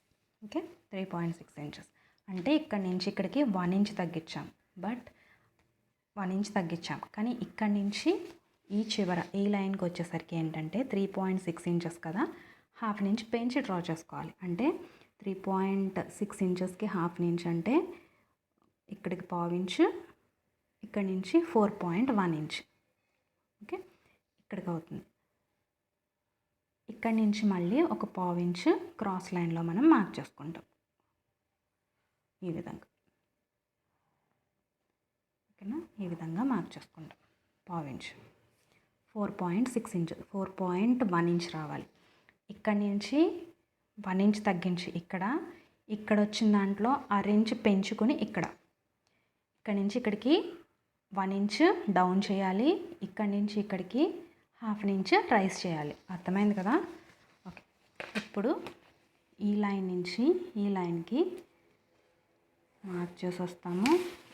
ఓకే, 3.6 ఇంచెస్ అంటే ఇక్కడ నుంచి ఇక్కడికి 1 ఇంచ్ తగ్గించాం. బట్ 1 ఇంచ్ తగ్గించాం, కానీ ఇక్కడ నుంచి ఈ చివర ఈ లైన్కి వచ్చేసరికి ఏంటంటే 3.6 ఇంచెస్ కదా, 1/2 ఇంచ్ పెంచి డ్రా చేసుకోవాలి. అంటే 3.6 ఇంచెస్కి 1/2 ఇంచ్ అంటే ఇక్కడికి 1/4 ఇంచ్, ఇక్కడ నుంచి 4.1 ఇంచ్. ఓకే, ఇక్కడికి అవుతుంది. ఇక్కడ నుంచి మళ్ళీ ఒక 1/4 ఇంచ్ క్రాస్ లైన్లో మనం మార్క్ చేసుకుంటాం ఈ విధంగా. ఓకేనా, ఈ విధంగా మార్క్ చేసుకుంటాం 1/4 ఇంచ్. 4.6 ఇంచ్ 4.1 ఇంచ్ రావాలి. ఇక్కడ నుంచి 1 ఇంచ్ తగ్గించి ఇక్కడ వచ్చిన దాంట్లో 1/2 ఇంచ్ పెంచుకొని ఇక్కడ నుంచి ఇక్కడికి 1 ఇంచ్ డౌన్ చేయాలి. ఇక్కడ నుంచి ఇక్కడికి 1/2 ఇంచ్ రైస్ చేయాలి. అర్థమైంది కదా. ఓకే, ఇప్పుడు ఈ లైన్ నుంచి ఈ లైన్కి మార్క్ చేసి వస్తాము.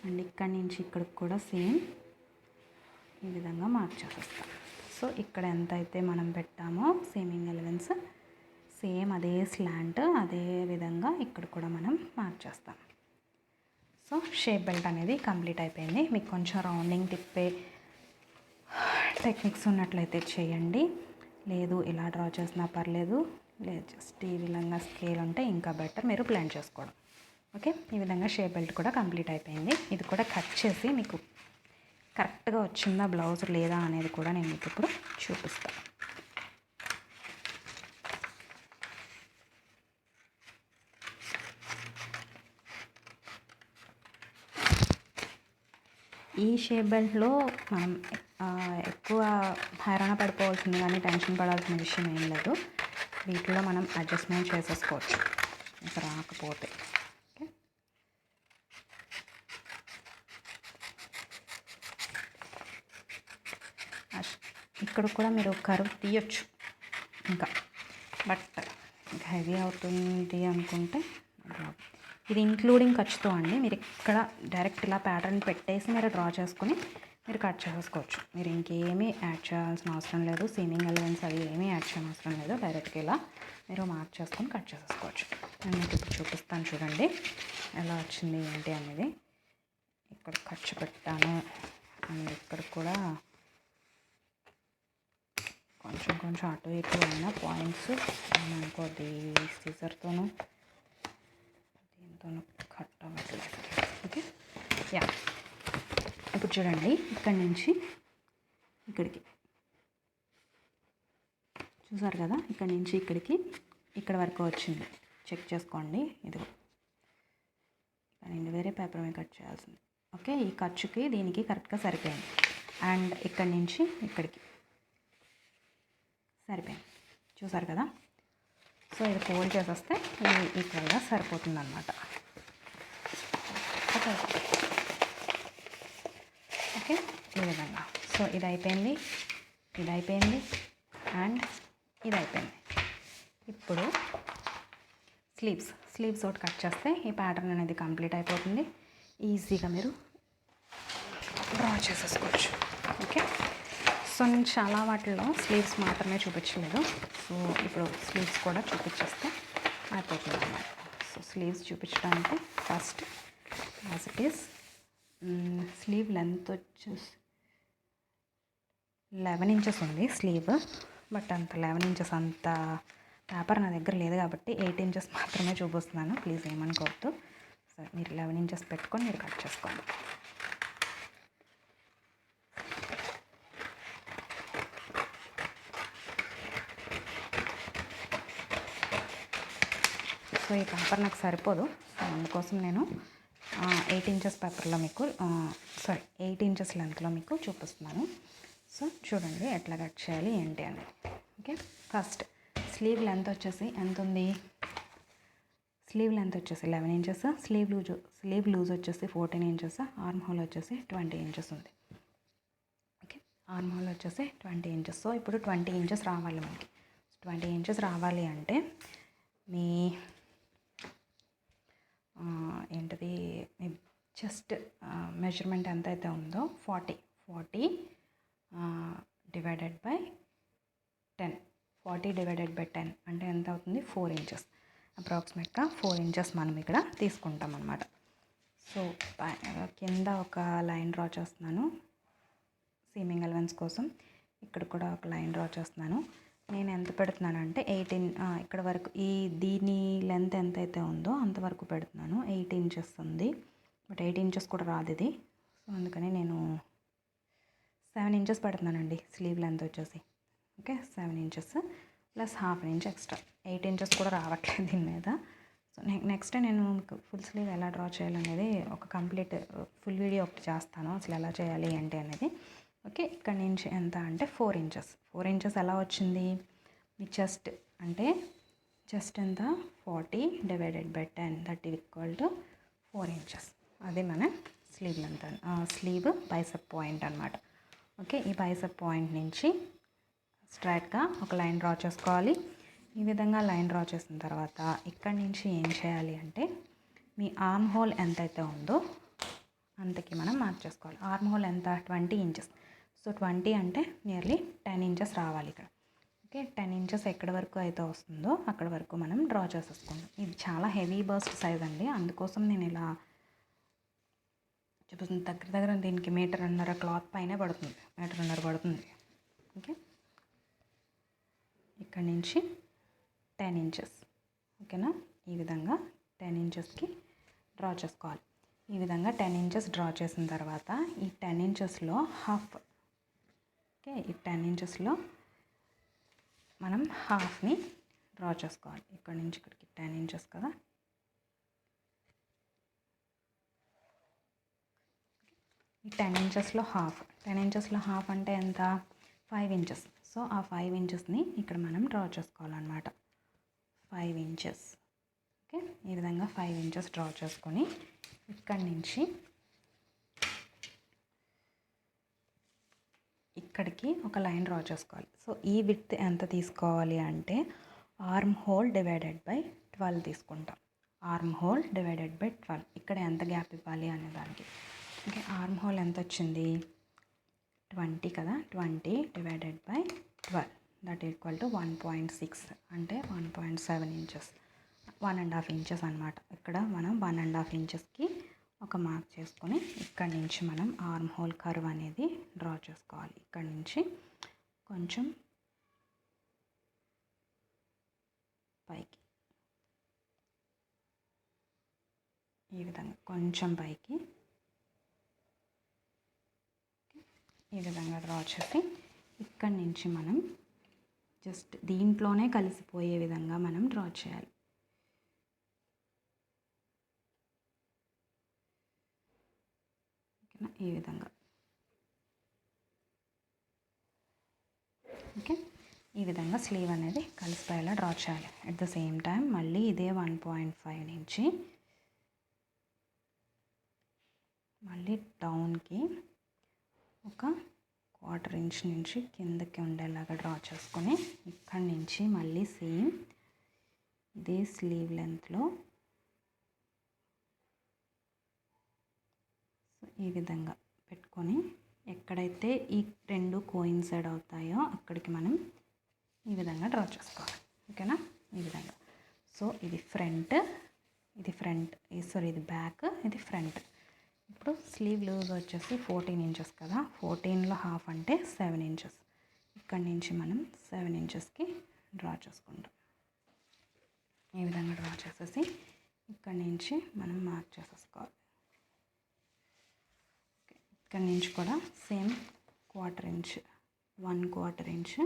అండ్ ఇక్కడ నుంచి ఇక్కడికి కూడా సేమ్ ఈ విధంగా మార్క్ చేసేస్తాం. సో ఇక్కడ ఎంత అయితే మనం పెట్టామో సేమింగ్ ఎలిమెంట్స్ సేమ్ అదే స్లాంట్ అదే విధంగా ఇక్కడ కూడా మనం మార్క్ చేస్తాం. సో షేప్ బెల్ట్ అనేది కంప్లీట్ అయిపోయింది. మీకు కొంచెం రౌండింగ్ తిప్పే టెక్నిక్స్ ఉన్నట్లయితే చేయండి, లేదు ఇలా డ్రా చేసినా పర్లేదు, లేదు జస్ట్ ఈ విధంగా స్కేల్ ఉంటే ఇంకా బెటర్, మీరు ప్లాన్ చేసుకోవడం. ఓకే, ఈ విధంగా షేప్ బెల్ట్ కూడా కంప్లీట్ అయిపోయింది. ఇది కూడా కట్ చేసి మీకు కరెక్ట్గా వచ్చిందా బ్లౌజ్ లేదా అనేది కూడా నేను మీకు ఇప్పుడు చూపిస్తాను. ఈ షేప్ బెల్ట్లో మనం ఎక్కువ హైరాణ పడిపోవాల్సింది కానీ టెన్షన్ పడాల్సిన విషయం ఏం లేదు. వీటిలో మనం అడ్జస్ట్మెంట్ చేసేసుకోవచ్చు ఇంకా రాకపోతే. ఓకే, ఇక్కడ కూడా మీరు కర్వ్ తీయచ్చు ఇంకా, బట్ ఇంకా హెవీ అవుతుంది అనుకుంటే ఇది ఇంక్లూడింగ్ ఖర్చుతో అండి. మీరు ఇక్కడ డైరెక్ట్ ఇలా ప్యాటర్న్ పెట్టేసి మీరు డ్రా చేసుకొని మీరు కట్ చేసుకోవచ్చు. మీరు ఇంకేమీ యాడ్ చేయాల్సిన అవసరం లేదు. సీమింగ్ ఎలిమెంట్స్ అవి ఏమీ యాడ్ చేయని అవసరం లేదు. డైరెక్ట్గా ఇలా మీరు మార్క్ చేసుకొని కట్ చేసేసుకోవచ్చు. నేను మీకు ఇప్పుడు చూపిస్తాను చూడండి ఎలా వచ్చింది ఏంటి అనేది. ఇక్కడ ఖర్చు పెట్టాను అండ్ ఇక్కడ కూడా కొంచెం అటు ఇటు అయిన పాయింట్స్ అనుకోది సీజర్తోనూ దీంతోనూ కట్ అవ్వట్లేదు. ఓకే, యా ఇప్పుడు చూడండి ఇక్కడ నుంచి ఇక్కడికి చూసారు కదా, ఇక్కడ నుంచి ఇక్కడికి ఇక్కడ వరకు వచ్చింది. చెక్ చేసుకోండి. ఇది నేను వేరే పేపర్ మీద కట్ చేయాల్సింది. ఓకే, ఈ ఖర్చుకి దీనికి కరెక్ట్గా సరిపోయింది. అండ్ ఇక్కడ నుంచి ఇక్కడికి సరిపోయింది. చూసారు కదా. సో ఇది ఫోల్డ్ చేసేస్తే ఇది ఈక్వల్గా సరిపోతుంది అన్నమాట. ఓకే, ఈ విధంగా. సో ఇది అయిపోయింది. ఇది అయిపోయింది అండ్ ఇది అయిపోయింది. ఇప్పుడు స్లీవ్స్ ఒకటి కట్ చేస్తే ఈ ప్యాటర్న్ అనేది కంప్లీట్ అయిపోతుంది. ఈజీగా మీరు డ్రా చేసేసుకోవచ్చు. ఓకే, సో నేను చాలా వాటిల్లో స్లీవ్స్ మాత్రమే చూపించలేదు. సో ఇప్పుడు స్లీవ్స్ కూడా చూపించేస్తే అయిపోతుంది అన్నమాట. సో స్లీవ్స్ చూపించడానికి first as it is sleeve length వచ్చేసి 11 ఇంచెస్ ఉంది స్లీవ్. బట్ అంత 11 ఇంచెస్ అంత పేపర్ నా దగ్గర లేదు కాబట్టి 8 ఇంచెస్ మాత్రమే చూపిస్తున్నాను. ప్లీజ్ ఏమనుకోవద్దు. సరే, మీరు 11 ఇంచెస్ పెట్టుకొని మీరు కట్ చేసుకోండి. సో ఈ పేపర్ నాకు సరిపోదు. సో అందుకోసం నేను 8 ఇంచెస్ పేపర్లో మీకు 8 ఇంచెస్ లెంత్లో మీకు చూపిస్తున్నాను. సో చూడండి ఎట్లా కట్ చేయాలి ఏంటి అని. ఓకే, ఫస్ట్ స్లీవ్ లెంత్ వచ్చేసి ఎంత ఉంది? స్లీవ్ లెంత్ వచ్చేసి 11 ఇంచెస్, స్లీవ్ లూజ్ వచ్చేసి 14 ఇంచెస్, ఆర్మ్ హోల్ వచ్చేసి 20 ఇంచెస్ ఉంది. ఓకే, ఆర్మ్ హోల్ వచ్చేసి 20 ఇంచెస్. సో ఇప్పుడు 20 ఇంచెస్ రావాలి మనకి. 20 ఇంచెస్ రావాలి అంటే మీ ఏంటిది మీ చెస్ట్ మెజర్మెంట్ ఎంత అయితే ఉందో 40 డివైడెడ్ బై 10. 40 డివైడెడ్ బై 10 అంటే ఎంత అవుతుంది? 4 ఇంచెస్. అప్రాక్సిమేట్గా 4 ఇంచెస్ మనం ఇక్కడ తీసుకుంటాం అన్నమాట. సో కింద ఒక లైన్ డ్రా చేస్తున్నాను సీమింగ్ అలవెన్స్ కోసం. ఇక్కడ కూడా ఒక లైన్ డ్రా చేస్తున్నాను. నేను ఎంత పెడుతున్నాను అంటే 18 ఇక్కడ వరకు దీని లెంత్ ఎంతైతే ఉందో అంతవరకు పెడుతున్నాను. 8 ఇంచెస్ ఉంది, బట్ 8 ఇంచెస్ కూడా రాదు ఇది. సో అందుకని నేను 7 ఇంచెస్ పెడుతున్నానండి స్లీవ్ లెంత్ వచ్చేసి. Okay, 7 inches plus ½ inch extra. 8 inches కూడా రావట్లేదు దీని మీద. సో నెక్స్ట్ నేను ఫుల్ స్లీవ్ ఎలా డ్రా చేయాలనేది ఒక కంప్లీట్ ఫుల్ వీడియో ఒకటి చేస్తాను, అసలు ఎలా చేయాలి ఏంటి అనేది. ఓకే, ఇక్కడ నుంచి ఎంత అంటే 4 ఇంచెస్. 4 ఇంచెస్ ఎలా వచ్చింది? మీ చెస్ట్ అంటే చెస్ట్ ఎంత? 40 divided by 10 that equal to 4 inches. అది మన sleeve length, sleeve bicep point అనమాట. ఓకే, ఈ బైసెప్ పాయింట్ నుంచి స్ట్రైట్గా ఒక లైన్ డ్రా చేసుకోవాలి. ఈ విధంగా లైన్ డ్రా చేసిన తర్వాత ఇక్కడి నుంచి ఏం చేయాలి అంటే మీ ఆర్మ్ హోల్ ఎంతైతే ఉందో అంతకి మనం మార్క్ చేసుకోవాలి. ఆర్మ్ హోల్ ఎంత? 20 ఇంచెస్. సో 20 అంటే నియర్లీ 10 ఇంచెస్ రావాలి ఇక్కడ. ఓకే, 10 ఇంచెస్ ఎక్కడి వరకు అయితే వస్తుందో అక్కడ వరకు మనం డ్రా చేసేసుకుంటాం. ఇది చాలా హెవీ బర్స్ట్ సైజ్ అండి, అందుకోసం నేను ఇలా చూపిస్తుంది. దగ్గర దీనికి 1.5 మీటర్ క్లాత్ పైనే పడుతుంది, 1.5 మీటర్ పడుతుంది. ఓకే, ఇక్కడ నుంచి 10 ఇంచెస్. ఓకేనా, ఈ విధంగా 10 ఇంచెస్కి డ్రా చేసుకోవాలి. ఈ విధంగా 10 ఇంచెస్ డ్రా చేసిన తర్వాత ఈ 10 ఇంచెస్లో హాఫ్. ఓకే, ఈ 10 ఇంచెస్లో మనం హాఫ్ని డ్రా చేసుకోవాలి. ఇక్కడ నుంచి ఇక్కడికి 10 ఇంచెస్ కదా. ఈ 10 ఇంచెస్లో హాఫ్. 10 ఇంచెస్లో హాఫ్ అంటే ఎంత? 5 ఇంచెస్. సో ఆ 5 ఇంచెస్ని ఇక్కడ మనం డ్రా చేసుకోవాలన్నమాట. 5 ఇంచెస్. ఓకే, ఈ విధంగా 5 ఇంచెస్ డ్రా చేసుకొని ఇక్కడి నుంచి ఇక్కడికి ఒక లైన్ డ్రా చేసుకోవాలి. సో ఈ విడ్త్ ఎంత తీసుకోవాలి అంటే ఆర్మ్ హోల్ డివైడెడ్ బై 12 తీసుకుంటాం. Arm whole divided by 12. ఇక్కడ ఎంత గ్యాప్ ఇవ్వాలి అనే దానికి. ఓకే, ఆర్మ్ హోల్ ఎంత వచ్చింది? 20 కదా. 20 divided by 12 that equal to 1.6 అంటే 1.7 ఇంచెస్, 1.5 ఇంచెస్ అనమాట. ఇక్కడ మనం 1.5 ఇంచెస్కి ఒక మార్క్ చేసుకొని ఇక్కడి నుంచి మనం ఆర్మ్ హోల్ కర్వ్ అనేది డ్రా చేసుకోవాలి. ఇక్కడి నుంచి కొంచెం పైకి, ఈ విధంగా కొంచెం పైకి ఈ విధంగా డ్రా చేసి ఇక్కడి నుంచి మనం జస్ట్ దీంట్లోనే కలిసిపోయే విధంగా మనం డ్రా చేయాలి. ఈ విధంగా. ఓకే, ఈ విధంగా స్లీవ్ అనేది కలిసిపోయేలా డ్రా చేయాలి. అట్ ద సేమ్ టైం మళ్ళీ ఇదే 1.5 నుంచి మళ్ళీ డౌన్కి ఒక 1/4 ఇంచ్ నుంచి కిందకి ఉండేలాగా డ్రా చేసుకొని ఇక్కడి నుంచి మళ్ళీ సేమ్ ఇదే స్లీవ్ లెంత్లో ఈ విధంగా పెట్టుకొని ఎక్కడైతే ఈ రెండు కోయిన్సైడ్ అవుతాయో అక్కడికి మనం ఈ విధంగా డ్రా చేసుకోవాలి. ఓకేనా, ఈ విధంగా. సో ఇది ఫ్రంట్, ఇది బ్యాక్, ఇది ఫ్రంట్. ఇప్పుడు స్లీవ్ లూజ్ వచ్చేసి 14 ఇంచెస్ కదా, 14లో హాఫ్ అంటే 7 ఇంచెస్. ఇక్కడి నుంచి మనం 7 ఇంచెస్కి డ్రా చేసుకుంటాం. ఈ విధంగా డ్రా చేసేసి ఇక్కడి నుంచి మనం మార్క్ చేసేసుకోవాలి. ఇక్కడి నుంచి కూడా సేమ్ 1/4 ఇంచ్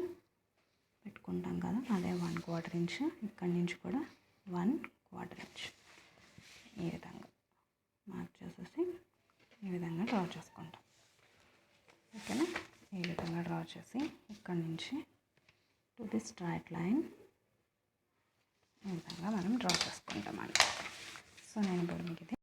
పెట్టుకుంటాం కదా, అదే 1/4 ఇంచ్. ఇక్కడి నుంచి కూడా 1/4 ఇంచ్ ఈ విధంగా మార్క్ చేసేసి ఈ విధంగా డ్రా చేసుకుంటాం. ఓకేనా, ఈ విధంగా డ్రా చేసి ఇక్కడి నుంచి టు ది స్ట్రైట్ లైన్ ఈ విధంగా మనం డ్రా చేసుకుంటామండి. సో నేను ఇప్పుడు మీకు ఇది